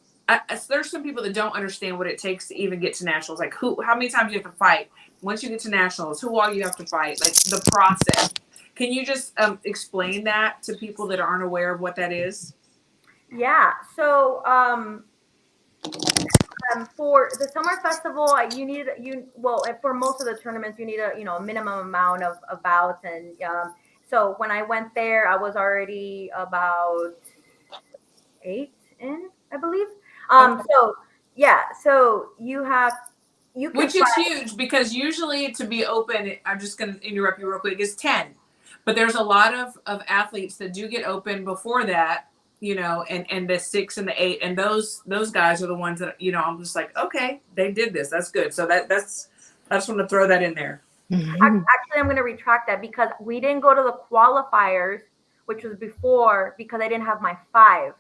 there's some people that don't understand what it takes to even get to nationals. Like how many times you have to fight once you get to nationals, who all you have to fight, like the process. Can you just explain that to people that aren't aware of what that is? Yeah. So for the summer festival, for most of the tournaments you need a minimum amount of bouts, and so when I went there, I was already about 8 in, I believe. Okay. So yeah, so you can Which is fight. huge because usually to be open, I'm just going to interrupt you real quick, is 10. But there's a lot of athletes that do get open before that, you know, and the 6 and the 8. And those guys are the ones that, you know, I'm just like, okay, they did this. That's good. So that's, I just want to throw that in there. Actually, I'm going to retract that because we didn't go to the qualifiers, which was before, because I didn't have my 5.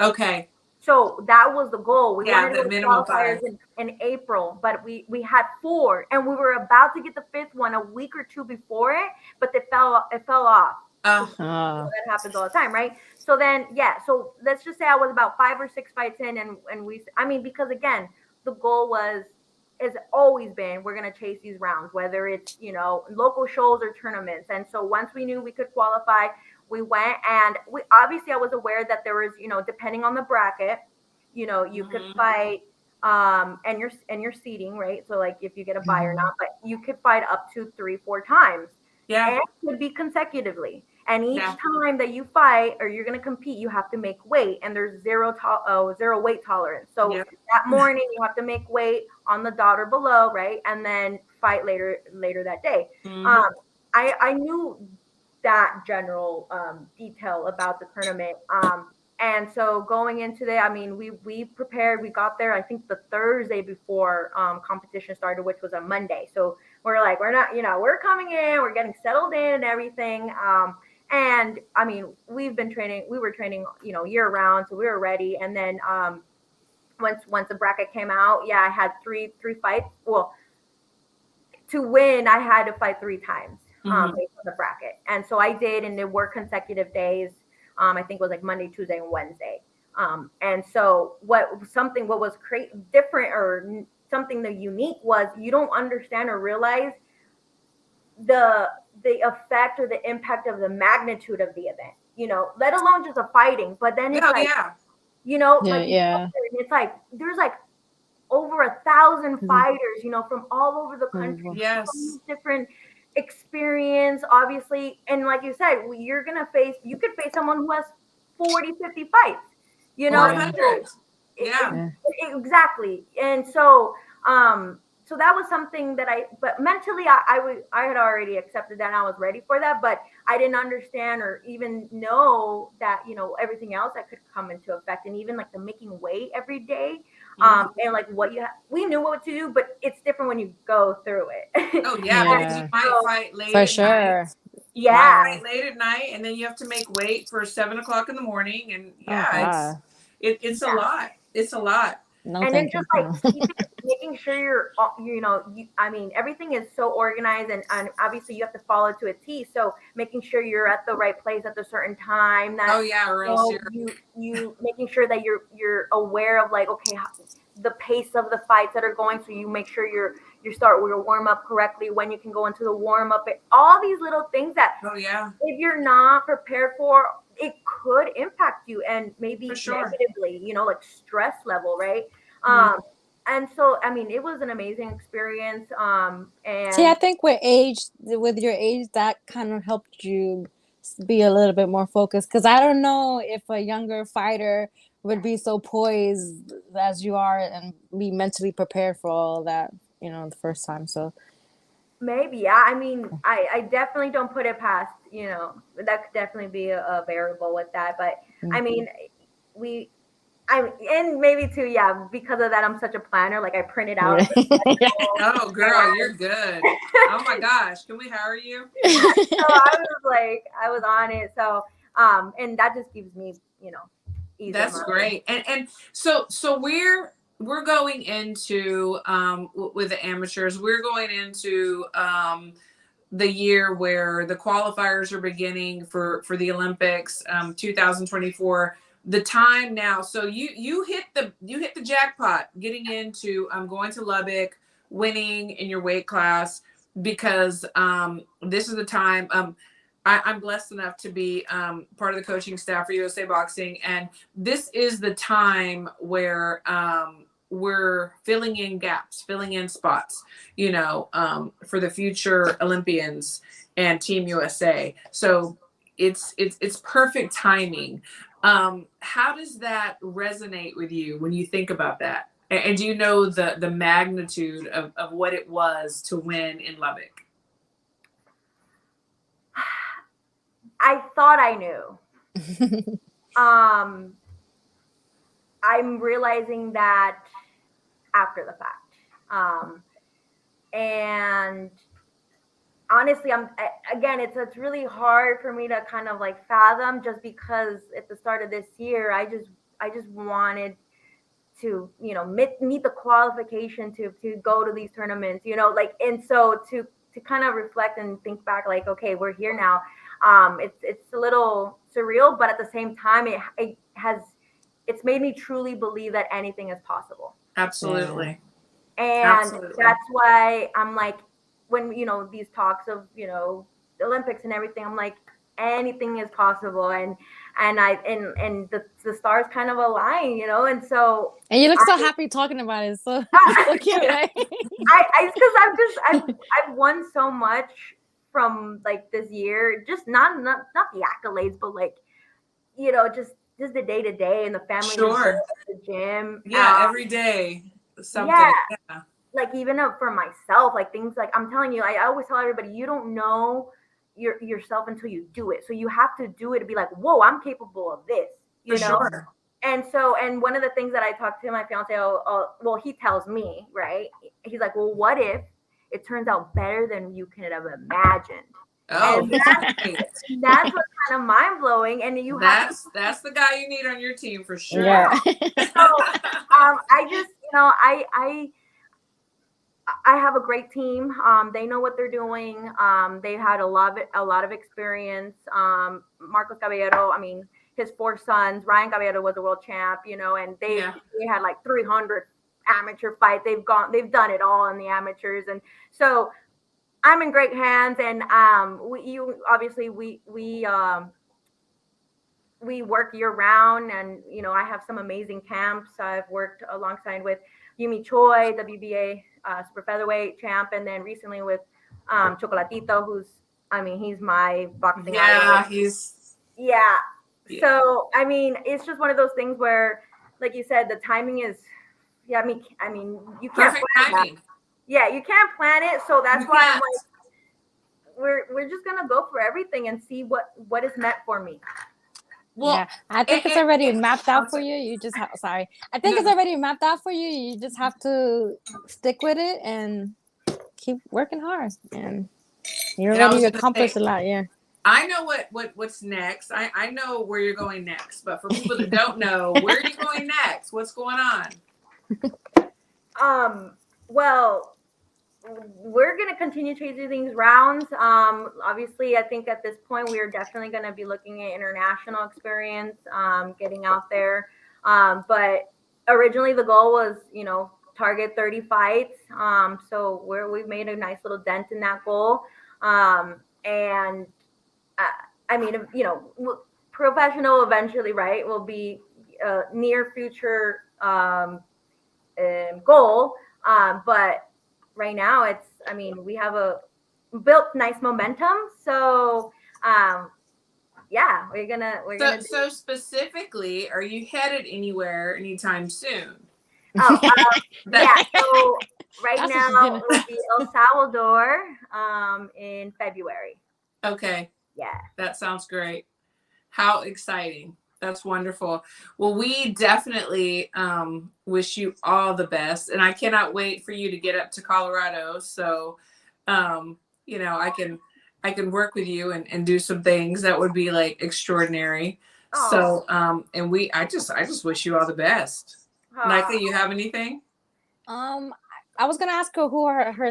Okay. So that was the goal. We Yeah, wanted to the go to minimum qualifiers 5. in April, but we had 4, and we were about to get the 5th one a week or 2 before it, but it fell off. So that happens all the time, right? So then, yeah. So let's just say I was about 5 or 6 fights in, and I mean, because again, the goal has always been we're gonna chase these rounds, whether it's local shows or tournaments. And so once we knew we could qualify, we went, and we obviously I was aware that there was, depending on the bracket, you could fight and your seating, right? So like if you get a bye or not, but you could fight up to 3-4 times. Yeah. And it could be consecutively. And each Yeah. time that you fight or you're going to compete, you have to make weight, and there's zero weight tolerance. So Yeah. that morning you have to make weight on the dot or below, right? And then fight later that day. Mhm. I knew that general detail about the tournament. And so going into that, I mean, we prepared. We got there, I think, the Thursday before competition started, which was a Monday. So we're like, we're not, we're coming in, we're getting settled in and everything. And I mean, we were training, year round, so we were ready. And then once the bracket came out, yeah, I had three fights. Well, to win, I had to fight 3 times based on the bracket. And so I did, and there were consecutive days. I think it was like Monday, Tuesday, and Wednesday. And so what was different, or something that unique, was you don't understand or realize the effect or the impact of the magnitude of the event, let alone just the fighting. But then it's Oh, like, yeah. like it's like there's like over 1,000 fighters, from all over the country, Yes. different experience, obviously. And like you said, you could face someone who has 40, 50 fights, Or 100. So Yeah. exactly. And so that was something but mentally I had already accepted that, and I was ready for that, but I didn't understand or even know that, everything else that could come into effect, and even like the making weight every day. And like we knew what to do, but it's different when you go through it. Oh, yeah. Because you might fight late for at sure. night. You Yeah. might fight late at night, and then you have to make weight for 7 o'clock in the morning. And yeah, it's a lot. It's a lot. No, And then thank just you. like making sure I mean, everything is so organized, and obviously you have to follow to a T. So making sure you're at the right place at the certain time. That, Oh, yeah, or else you making sure that you're aware of, like, okay, the pace of the fights that are going. So you make sure you start with your warm up correctly, when you can go into the warm up. All these little things that, oh, yeah, if you're not prepared for, it could impact you, and maybe for sure. negatively, like stress level, right? And so, I mean, it was an amazing experience. And See, I think with your age, that kind of helped you be a little bit more focused, because I don't know if a younger fighter would be so poised as you are and be mentally prepared for all that, the first time. So Maybe, yeah. I mean, I definitely don't put it past, that could definitely be a variable with that. But I mean, we, and maybe too, yeah, because of that, I'm such a planner. Like I printed out the schedule. Oh, girl, you're good. Oh my gosh, can we hire you? So I was like, I was on it. So, and that just gives me, ease of That's mind. great. And so we're going into with the amateurs, we're going into the year where the qualifiers are beginning for the Olympics 2024. The time now, so you hit the jackpot getting into going to Lubbock, winning in your weight class, because this is the time. I'm blessed enough to be part of the coaching staff for USA Boxing, and this is the time where we're filling in gaps, filling in spots, for the future Olympians and Team USA. So it's perfect timing. How does that resonate with you when you think about that? And do you know the magnitude of what it was to win in Lubbock? I thought I knew. I'm realizing that after the fact. And honestly, again, it's really hard for me to kind of like fathom, just because at the start of this year, I just wanted to, meet the qualification to go to these tournaments, like, and so to kind of reflect and think back, like, okay, we're here now. It's a little surreal, but at the same time, it's made me truly believe that anything is possible. Absolutely. And Absolutely. that's why I'm like, when, these talks of, the Olympics and everything, I'm like, anything is possible. And the stars kind of align, and so. And you look so happy talking about it. So, so cute, right? Because I've won so much from like this year, just not the accolades, but like, just the day to day and the family, Sure. the gym. Yeah, every day something. Yeah. Like even for myself, like things like I'm telling you, I always tell everybody, you don't know yourself until you do it. So you have to do it to be like, whoa, I'm capable of this, For sure. And one of the things that I talked to my fiance, well, he tells me, right? He's like, well, what if it turns out better than you could have imagined? Oh, and that's what's kind of mind blowing. And that's the guy you need on your team for sure. Yeah. So I just, I have a great team. They know what they're doing. They had a lot of experience. Marcos Caballero, I mean, his 4 sons. Ryan Caballero was a world champ, and they had like 300 amateur fights. They've done it all in the amateurs, and so I'm in great hands. And we work year round, and I have some amazing camps. I've worked alongside with Yumi Choi, WBA super featherweight champ, and then recently with Chocolatito, he's my boxing idol. Yeah. So I mean, it's just one of those things where, like you said, the timing is, I mean, you can't perfect plan timing. that. Yeah, you can't plan it, so that's why I'm like, we're just gonna go for everything and see what is meant for me. Well, yeah, I think it's already mapped out for you. You just I think it's already mapped out for you. You just have to stick with it and keep working hard, and you already accomplished a lot. Yeah. I know what's next. I know where you're going next, but for people that don't know, where are you going next? What's going on? Well, we're going to continue chasing things rounds. Obviously, I think at this point, we are definitely going to be looking at international experience, getting out there. But originally the goal was, target 30 fights. So we've made a nice little dent in that goal. And I mean, professional eventually, right, will be a near future goal. But right now we have built nice momentum. So yeah, we're gonna. So specifically, are you headed anywhere anytime soon? Oh, yeah. That, So right That's what now she's gonna. it will be El Salvador in February. okay, Yeah. that sounds great. How exciting. That's wonderful. Well, we definitely wish you all the best. And I cannot wait for you to get up to Colorado. So, you know, I can work with you and do some things that would be like extraordinary. Oh. So, and I just wish you all the best. Nika, you have anything? Um, I was gonna ask her who are her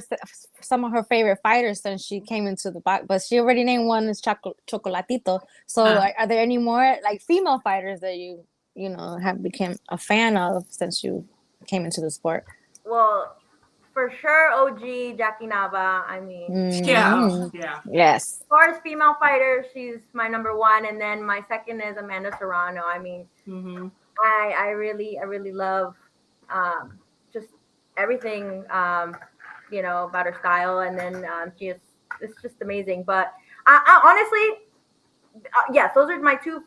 some of her favorite fighters since she came into the box, but she already named one is Chocolatito. So, are there any more like female fighters that you know have become a fan of since you came into the sport? Well, for sure, OG Jackie Nava. I mean, Yeah. Yes. as far as female fighters, she's my number one, and then my second is Amanda Serrano. I mean, I really love just everything about her style, and then it's just amazing. But I honestly, yes, those are my two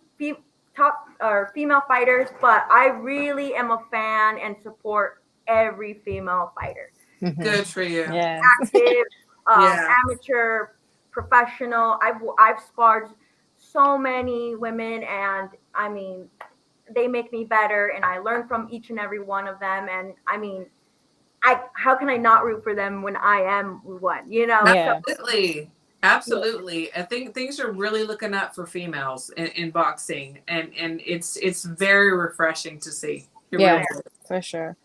top female fighters. But I really am a fan and support every female fighter. Good for you. Yes. Active, Yeah. amateur, professional. I've sparred so many women, and I mean, they make me better, and I learn from each and every one of them. And I mean, how can I not root for them when I am one? Yeah. Absolutely. I think things are really looking up for females in boxing, and it's very refreshing to see. It Yeah, really is. for sure.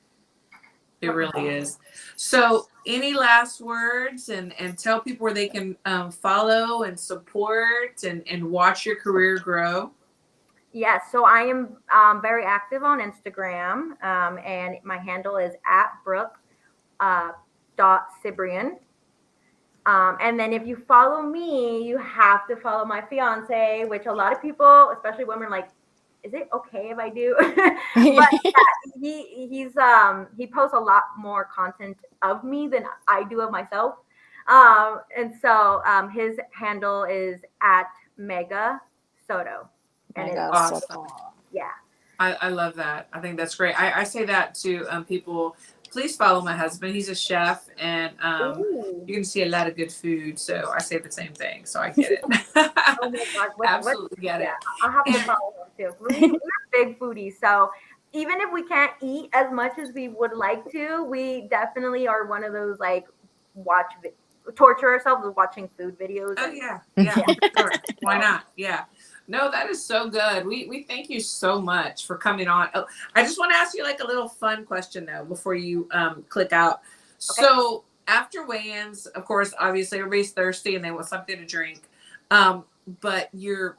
It really is. So, any last words and tell people where they can follow and support and watch your career grow? Yes, so I am very active on Instagram, and my handle is at Brooke dot Cibrian. And then if you follow me, you have to follow my fiance, which a lot of people, especially women, are like, is it okay if I do? But yeah, he posts a lot more content of me than I do of myself. And so his handle is at Mega Soto. And it's Awesome. yeah. I love that. I think that's great. I say that to people. Please follow my husband. He's a chef, and you can see a lot of good food. So I say the same thing. So I get it. Oh my God. Absolutely get it. I'll have to follow him too. We're big foodies. So even if we can't eat as much as we would like to, we definitely are one of those like torture ourselves with watching food videos. Oh yeah. Sure. Why not? Yeah. No, that is so good. We thank you so much for coming on. Oh, I just want to ask you like a little fun question though before you click out. Okay. So after weigh-ins, of course, obviously everybody's thirsty and they want something to drink. But your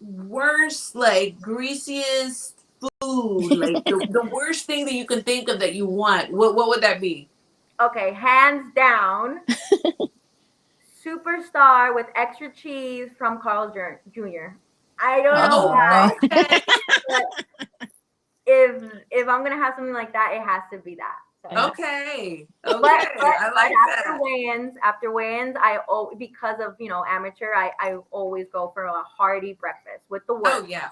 worst, like greasiest food, like the worst thing that you can think of that you want, what would that be? Okay, hands down. Superstar with extra cheese from Carl Jr. I don't know why. Okay. But if I'm gonna have something like that, it has to be that. So. Okay. But I like that. After weigh-ins, because of Ameture, I always go for a hearty breakfast with the work. Oh yeah.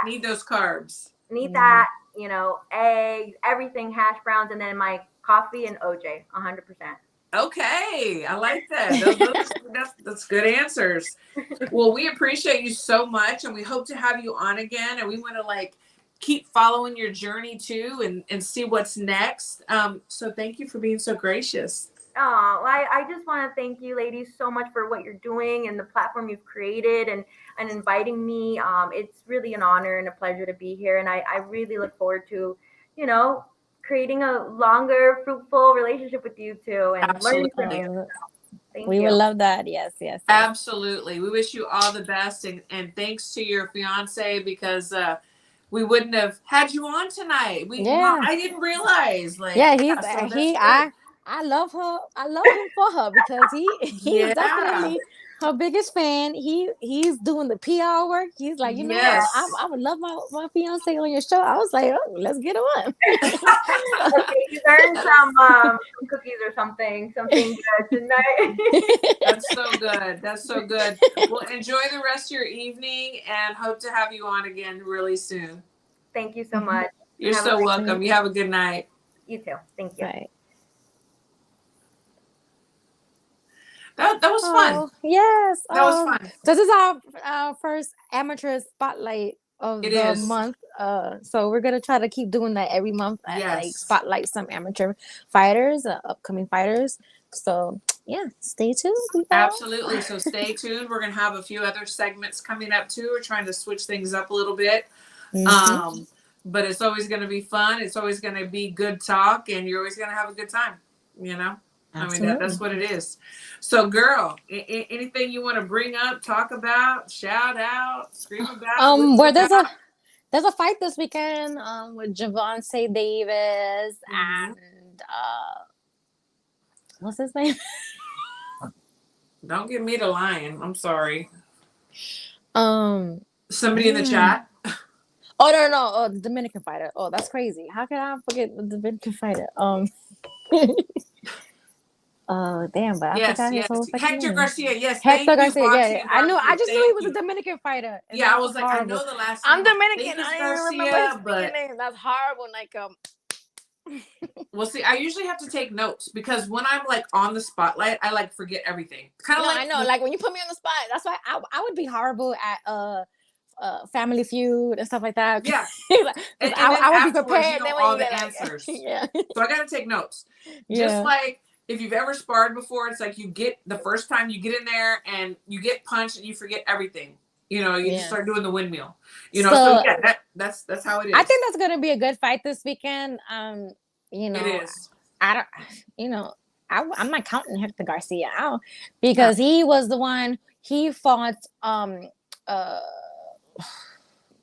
Need those carbs. Need that. Eggs, everything, hash browns, and then my coffee and OJ, 100%. Okay, I like that. That's good answers. Well, we appreciate you so much, and we hope to have you on again. And we want to keep following your journey too, and see what's next. So thank you for being so gracious. Oh, I just want to thank you, ladies, so much for what you're doing and the platform you've created and inviting me. It's really an honor and a pleasure to be here, and I really look forward to, creating a longer, fruitful relationship with you too, and learning from you. We would love that. Yes. Absolutely. We wish you all the best, and thanks to your fiance, because we wouldn't have had you on tonight. I didn't realize. I love her. I love him for her because he is definitely her biggest fan. He's doing the PR work. He's like, Yes. I would love my fiance on your show. I was like, oh, let's get on. Okay, you earned some cookies or something good tonight. That's so good. That's so good. Well, enjoy the rest of your evening and hope to have you on again really soon. Thank you so much. You're so welcome. You have a good night. You too. Thank you. Right. That was fun. Yes. That was fun. This is our first amateur spotlight of the month. So we're gonna try to keep doing that every month. Yes. Like spotlight some amateur fighters, upcoming fighters. So yeah, stay tuned. People. Absolutely. So stay tuned. We're gonna have a few other segments coming up too. We're trying to switch things up a little bit. Mm-hmm. But it's always gonna be fun. It's always gonna be good talk, and you're always gonna have a good time. You know. Absolutely. I mean, that's what it is. So, girl, anything you want to bring up, talk about, shout out, scream about? Where there's a fight this weekend with Javante Davis and what's his name? Don't give me the lion. I'm sorry. Somebody in the chat. Oh no, the Dominican fighter. Oh, that's crazy. How can I forget the Dominican fighter? Damn, but I forgot his whole second Hector name. Garcia, yes. Hector Garcia, yeah. I know. I just knew he was a Dominican fighter. Yeah, I was like, horrible. I know the last name. I'm I Dominican. I don't remember his name. That's horrible. Like, well, see, I usually have to take notes because when I'm like on the spotlight, I like forget everything. Kind of like I know. Like when you put me on the spot, that's why I would be horrible at Family Feud and stuff like that. Yeah, and I would be prepared. You know, all the answers. Yeah. So I got to take notes. Just like. If you've ever sparred before, it's like you get the first time you get in there and you get punched and you forget everything. You know, you just start doing the windmill. You know, so yeah, that's how it is. I think that's gonna be a good fight this weekend. You know, it is. I don't. You know, I'm not counting Hector Garcia out because he was the one. He fought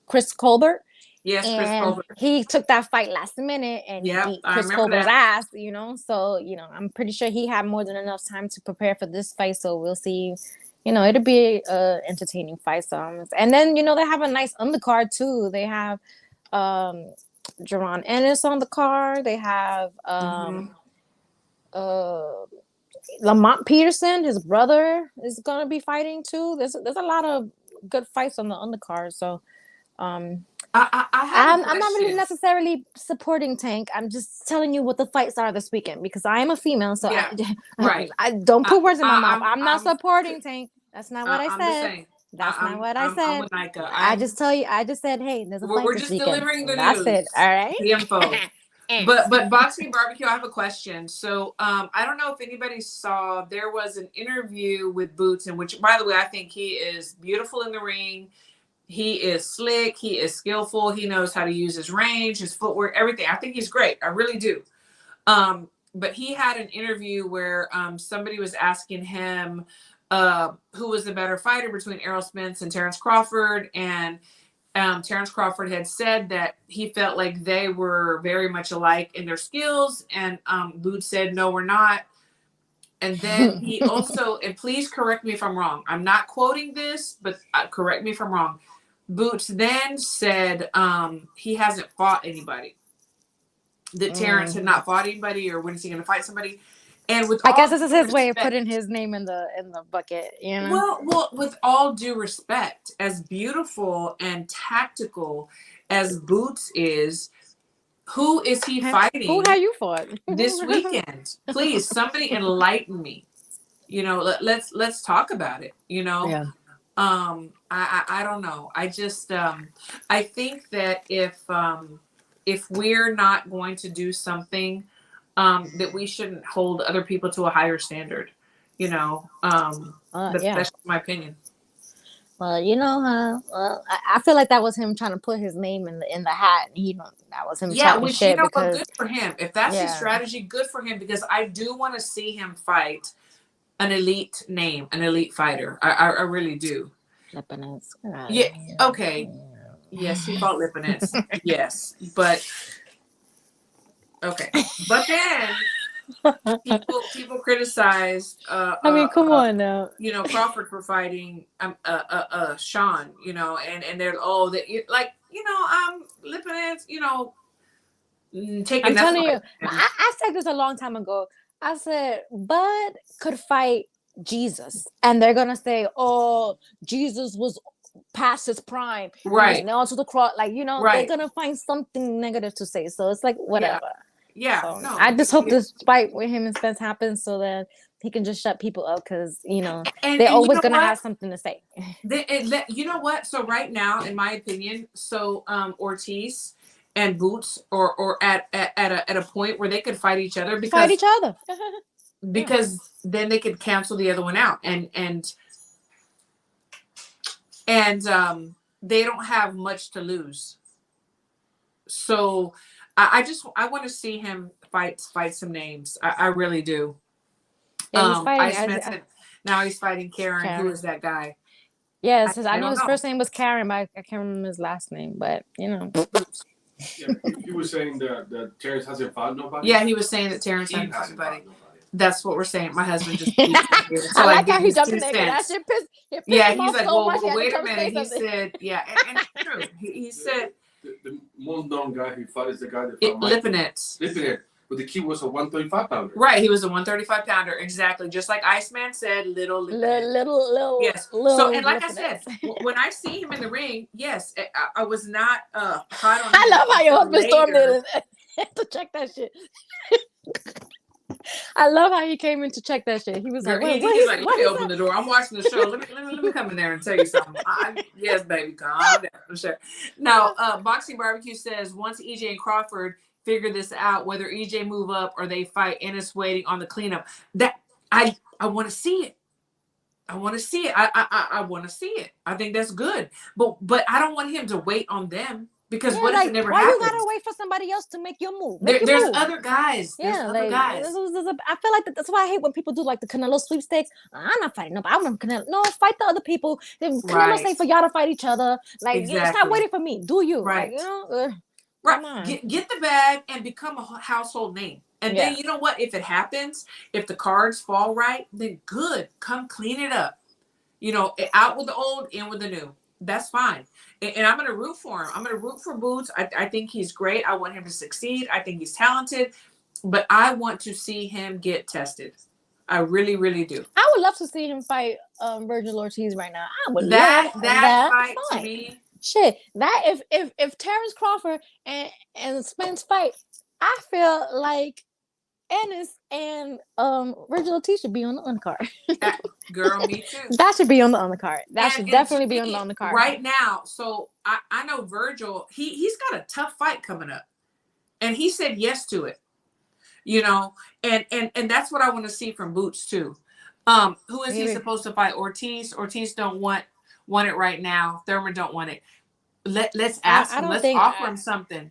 Chris Colbert. Yes, Chris Colbert. He took that fight last minute and beat Chris Colbert's ass, you know. So, you know, I'm pretty sure he had more than enough time to prepare for this fight. So we'll see. You know, it'll be an entertaining fight. So, and then, you know, they have a nice undercard too. They have Jaron Ennis on the card. They have Lamont Peterson, his brother, is gonna be fighting too. There's a lot of good fights on the undercard. So I'm not really necessarily supporting Tank. I'm just telling you what the fights are this weekend because I am a female. So I don't put words in my mouth. I'm not supporting Tank. That's not what I said. That's not what I said. I just tell you. I just said, hey, there's a fight we're this just weekend. Delivering the That's news. it. All right. The info. But Boxing Barbecue, I have a question. So I don't know if anybody saw, there was an interview with Boots, in which, by the way, I think he is beautiful in the ring. He is slick. He is skillful. He knows how to use his range, his footwork, everything. I think he's great. I really do. But he had an interview where somebody was asking him who was the better fighter between Errol Spence and Terrence Crawford. And Terrence Crawford had said that he felt like they were very much alike in their skills. And Boots said, no, we're not. And then he also, and please correct me if I'm wrong. I'm not quoting this, but correct me if I'm wrong. Boots then said he hasn't fought anybody. That Terrence had not fought anybody, or when is he going to fight somebody? And with I guess this is his way of putting his name in the bucket, you know. Well, with all due respect, as beautiful and tactical as Boots is, who is he fighting? Who have you fought this weekend? Please, somebody enlighten me. You know, let's talk about it. You know, yeah. I don't know. I just I think that if we're not going to do something, that we shouldn't hold other people to a higher standard. You know, that's my opinion. Well, you know, I feel like that was him trying to put his name in the hat. That was him. Yeah, which you know, but good for him. If that's his strategy, good for him, because I do want to see him fight an elite name, an elite fighter. I really do. Lipinets. Yeah. Okay. Yes, he fought Lipinets. Yes, but okay. But then People criticized I mean, come on now. Crawford for fighting Sean, and they're Lipinets, taking I'm nothing telling away you, from him. I said this a long time ago. I said Bud could fight Jesus, and they're gonna say, "Oh, Jesus was past his prime. He was Right. nailed to the cross." Like, they're Right. gonna find something negative to say. So it's like Yeah. whatever. Yeah. So No. I just hope this fight with him and Spence happens so that he can just shut people up, because they're always gonna have something to say. You know what? So right now, in my opinion, Ortiz and Boots or at a point where they could fight each other because then they could cancel the other one out, and they don't have much to lose. So I want to see him fight some names. I really do. Yeah, he's fighting. Now he's fighting Karen. Who is that guy? Yes, I know his first name was Karen, but I can't remember his last name. But Yeah, he was saying that Terrence hasn't fought nobody. Yeah, he was saying that Terrence hasn't fought nobody. That's what we're saying. My husband just. I like how he jumped in there. That shit pissed yeah, him he's off like, so well, much, wait a minute. He said, yeah, and it's true. He said the most known guy who fought is the guy that fought Lipinets. But the key was a 135 pounder. Right, he was a 135 pounder, exactly. Just like Iceman said, little. Yes. Little and like Lipinets. I said, when I see him in the ring, yes, I was not hot on him. I love how your husband stormed in to check that shit. I love how he came in to check that shit. He was like, he's like, let me open the door. I'm watching the show. Let me come in there and tell you something. Yes, baby, calm down. For sure. Now, Boxing Barbecue says once EJ and Crawford figure this out, whether EJ move up or they fight, Ennis waiting on the cleanup. That I want to see it. I want to see it. I want to see it. I think that's good. But I don't want him to wait on them. Because what if it never happens? Why you gotta wait for somebody else to make your move? There's other guys. I feel like that's why I hate when people do like the Canelo sweepstakes. I'm not fighting nobody. I'm not Canelo. No, fight the other people. Canelo say for y'all to fight each other. Like, stop waiting for me. Do you? Right. Like, right. Get the bag and become a household name. And then you know what? If it happens, if the cards fall right, then good. Come clean it up. Out with the old, in with the new. That's fine. And I'm going to root for him. I'm going to root for Boots. I think he's great. I want him to succeed. I think he's talented. But I want to see him get tested. I really, really do. I would love to see him fight Virgil Ortiz right now. I would that love that fight to me. Shit. That if Terrence Crawford and Spence fight, I feel like Ennis and Virgil Ortiz should be on the undercard. Girl, me too. That should be on the undercard. That should definitely be on the undercard. Right now. So I know Virgil, he's got a tough fight coming up. And he said yes to it. And that's what I want to see from Boots too. Who is he supposed to fight? Ortiz? Ortiz don't want it right now. Thurman don't want it. Let's ask him. Let's offer him something.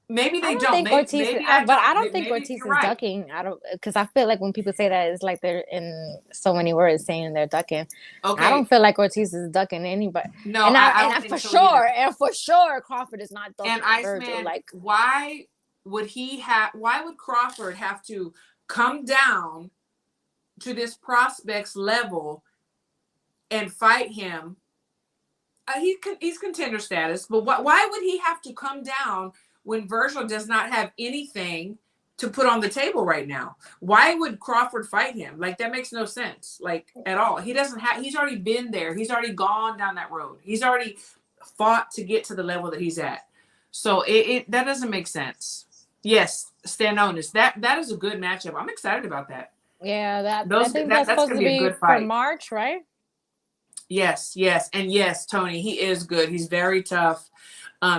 Maybe they don't. Think Ortiz, but I don't think Ortiz is ducking. I don't, because I feel like when people say that, it's like they're in so many words saying they're ducking. Okay. I don't feel like Ortiz is ducking anybody. No, I for sure, either. And for sure, Crawford is not ducking. And Iceman, why would Crawford have to come down to this prospect's level and fight him? He's contender status, but why would he have to come down when Virgil does not have anything to put on the table right now? Why would Crawford fight him? Like, that makes no sense, like, at all. He's already been there. He's already gone down that road. He's already fought to get to the level that he's at. So that doesn't make sense. Yes, Stanonis. That is a good matchup. I'm excited about that. Yeah, I think that's supposed to be a good fight for March, right? Yes. And yes, Tony, he is good. He's very tough.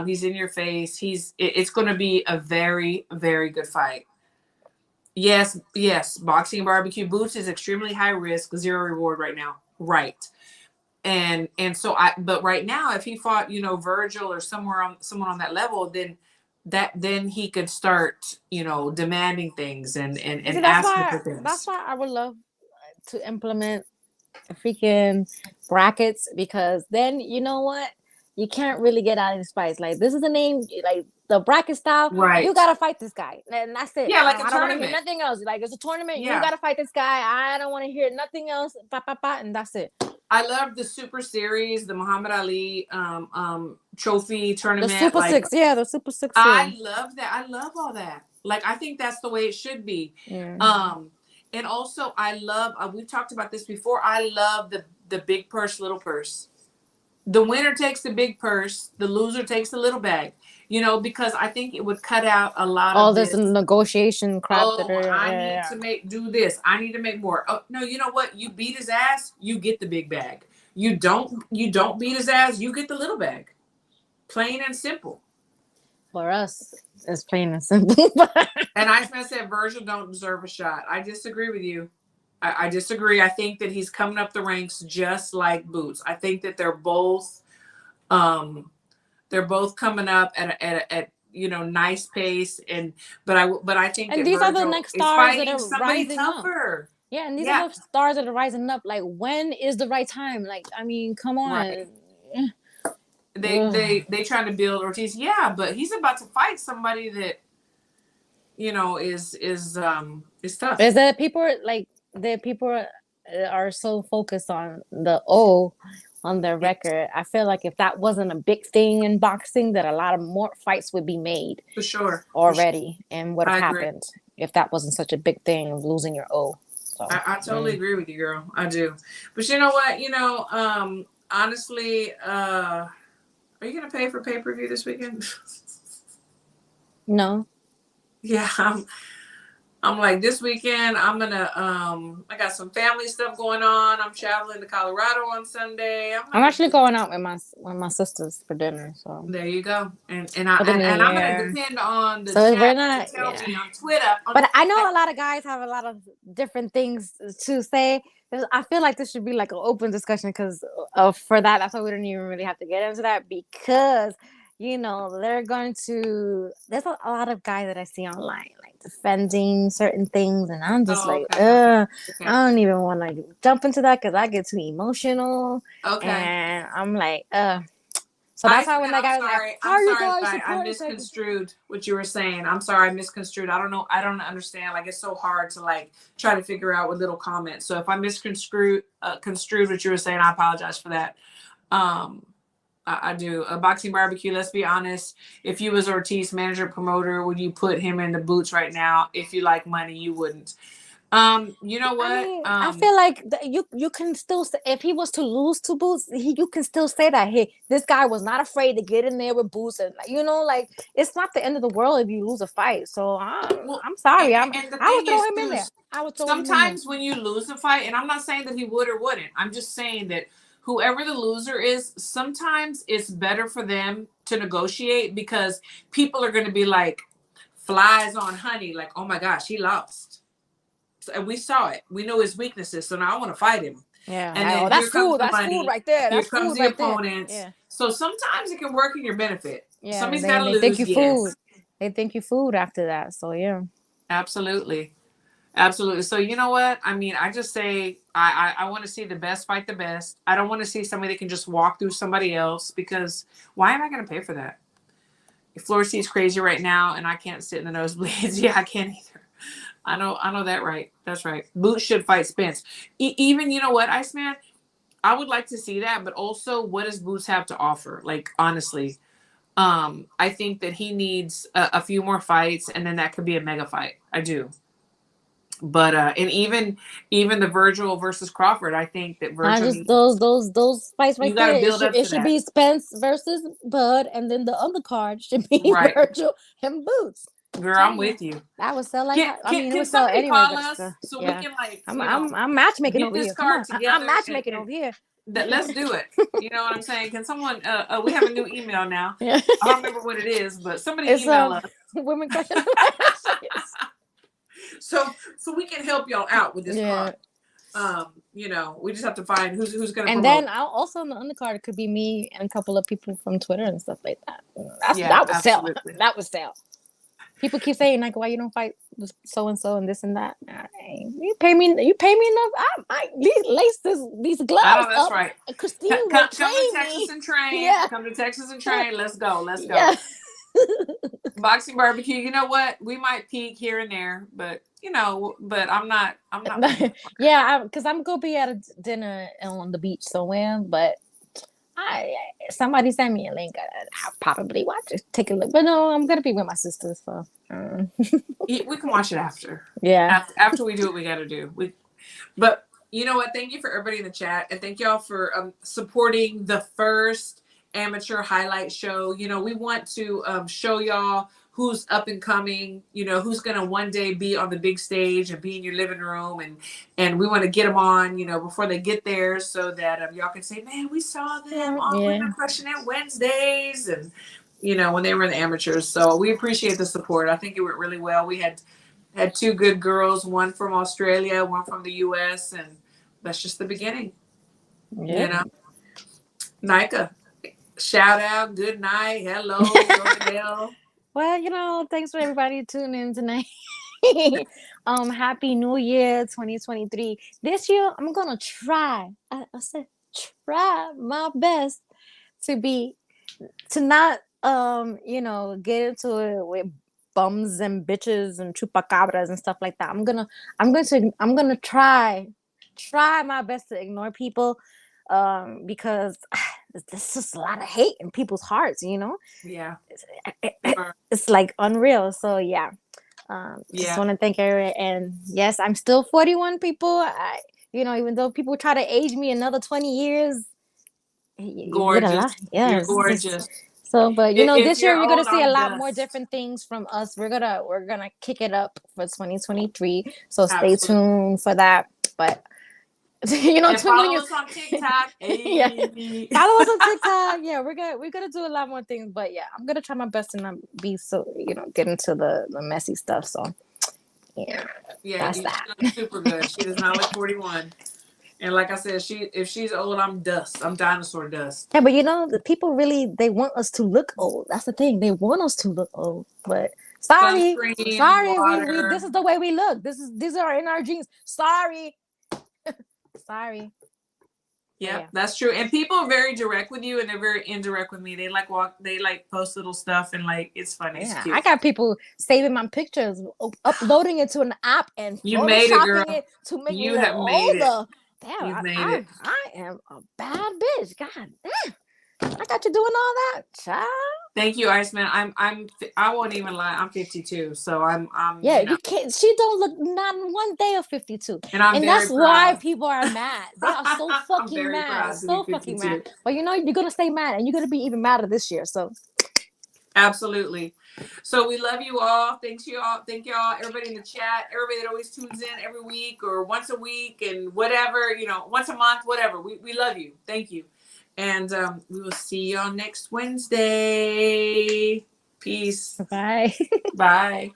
He's in your face. It's going to be a very, very good fight. Yes. Boxing Barbecue Boots is extremely high risk, zero reward right now. Right. And so but right now, if he fought, Virgil or someone on that level, then he could start, demanding things and asking for things. That's why I would love to implement freaking brackets, because then you know what? you can't really get out of these fights. Like this is the name, like the bracket style. Right. You gotta fight this guy, and that's it. Yeah, like a I don't want to hear tournament. nothing else. Like it's a tournament. Yeah. You gotta fight this guy. I don't want to hear nothing else. And that's it. I love the Super Series, the Muhammad Ali trophy tournament. The Super like, Six, yeah, the Super Six. I love that. I love all that. Like I think that's the way it should be. Yeah. And also I love. We've talked about this before. I love the big purse, little purse. The winner takes the big purse. The loser takes the little bag. You know, because I think it would cut out a lot all of this negotiation crap. I need to do this. I need to make more. Oh no, you know what? You beat his ass, you get the big bag. You don't beat his ass, you get the little bag. Plain and simple. For us, it's plain and simple. And Iceman said Virgil don't deserve a shot. I disagree with you. I disagree. I think that he's coming up the ranks just like Boots. I think that they're both coming up at nice pace, but I think and that these Virgil are the next stars that are rising tougher. Up. Yeah, and these are the stars that are rising up. Like, when is the right time? Like, I mean, come on. Right. They trying to build Ortiz. Yeah, but he's about to fight somebody that is tough. Is that people are so focused on the O on their record. I feel like if that wasn't a big thing in boxing, that a lot of more fights would be made for sure already, and what happened if that wasn't such a big thing of losing your O. So, I totally agree with you, girl. I do. But you know what? Honestly, are you gonna pay for pay-per-view this weekend? No. Yeah, I'm like, this weekend I'm gonna I got some family stuff going on. I'm traveling to Colorado on Sunday. I'm actually going out with my sisters for dinner. So there you go. And I'm gonna depend on the chat to tell me on Twitter. But I know a lot of guys have a lot of different things to say. I feel like this should be like an open discussion because for that. That's why we don't even really have to get into that, because they're going to. There's a lot of guys that I see online like defending certain things, and I'm just I don't even want to jump into that because I get too emotional. Okay. And I'm like, So that's how when that guy was like, "How are you guys?" I misconstrued what you were saying. I'm sorry, I misconstrued. I don't know. I don't understand. Like, it's so hard to like try to figure out with little comments. So if I misconstrued construed what you were saying, I apologize for that. I do. A boxing barbecue, let's be honest. If you was Ortiz manager promoter, would you put him in the Boots right now? If you like money, you wouldn't. You know what? I feel like you can still say, if he was to lose to Boots, you can still say that, hey, this guy was not afraid to get in there with Boots, and like it's not the end of the world if you lose a fight. So I'm sorry, I would throw him in there. I would throw him in there. Sometimes when you lose a fight, and I'm not saying that he would or wouldn't. I'm just saying that whoever the loser is, sometimes it's better for them to negotiate, because people are going to be like flies on honey, like, oh my gosh, he lost. And we saw it. We know his weaknesses, so now I want to fight him. Yeah, and then that's food. That's food right there. Here comes the opponents. Yeah. So sometimes it can work in your benefit. Yeah, somebody's got to lose. Think you food. They think you food after that. So yeah, absolutely. So you know what? I mean, I just say I want to see the best fight the best. I don't want to see somebody that can just walk through somebody else, because why am I going to pay for that? If floor seat's crazy right now and I can't sit in the nosebleeds, yeah, I can't either. I know that right. That's right. Boots should fight Spence. Even, you know what, Iceman? I would like to see that, but also, what does Boots have to offer? Like, honestly, I think that he needs a few more fights, and then that could be a mega fight. I do. But and even the Virgil versus Crawford, I think that Virgil those fights right there. It should be Spence versus Bud, and then the undercard should be Virgil and Boots. Girl, I'm with you. That would sell like it would sell anyway. Call us so we can like. I'm matchmaking over here. I'm matchmaking over here. Let's do it. You know what I'm saying? Can someone? We have a new email now. I don't remember what it is, but somebody email us. Women question. So we can help y'all out with this card. We just have to find who's going to. And then also on the undercard, it could be me and a couple of people from Twitter and stuff like that. That would sell. That would sell. People keep saying like, why you don't fight with so and so and this and that. You pay me enough. I lace these gloves I know that's up. right. Christine will Come train to Texas me. and train. Yeah. Come to Texas and train. Let's go. Let's go. Yeah. Boxing barbecue. You know what? We might peak here and there, but but I'm not. Yeah, because I'm gonna be at a dinner on the beach somewhere, but somebody send me a link. I'll probably watch it, take a look. But no, I'm gonna be with my sisters, so We can watch it after. Yeah. After we do what we got to do. But you know what? Thank you for everybody in the chat, and thank y'all for supporting the first amateur highlight show. We want to show y'all who's up and coming. Who's gonna one day be on the big stage and be in your living room, and we want to get them on. Before they get there, so that y'all can say, "Man, we saw them on Women Crushing It Wednesdays," and when they were in the amateurs. So we appreciate the support. I think it went really well. We had 2 good girls, one from Australia, one from the US, and that's just the beginning. Yeah. Nika, shout out, good night, hello, Rodale. Well, thanks for everybody tuning in tonight. Happy New Year 2023. This year I'm gonna try. I said try my best to not get into it with bums and bitches and chupacabras and stuff like that. I'm gonna try my best to ignore people because there's just a lot of hate in people's hearts, Yeah. It's like unreal. So yeah. Just want to thank everyone. And yes, I'm still 41, people. Even though people try to age me another 20 years, gorgeous. You're gorgeous. So, but this year you're gonna see a lot dust. more different things from us. We're gonna kick it up for 2023. So stay tuned for that. But and follow us on TikTok. Yeah, follow us on TikTok. Yeah, we're gonna do a lot more things. But yeah, I'm gonna try my best to not be so get into the messy stuff. So yeah, that's that. Super good. She does not look 41. And like I said, if she's old, I'm dust. I'm dinosaur dust. Yeah, but the people really, they want us to look old. That's the thing. They want us to look old. But sorry, water. this is the way we look. These are in our genes. Sorry. Sorry. Yeah, that's true. And people are very direct with you, and they're very indirect with me. They post little stuff, and it's funny. Yeah, it's cute. I got people saving my pictures, uploading it to an app, and you made it, girl. it to make you me look have made older. It. Damn, I am a bad bitch. God damn, I got you doing all that, child. Thank you, Iceman. I won't even lie. I'm 52, so I'm. Yeah, you can't. She don't look not one day of 52, and that's proud. why people are mad. They are so fucking mad, so fucking mad. But you're gonna stay mad, and you're gonna be even madder this year. So, absolutely. So we love you all. Thank y'all. Everybody in the chat. Everybody that always tunes in every week or once a week and whatever. Once a month, whatever. We love you. Thank you. And we will see y'all next Wednesday. Peace. Bye. Bye.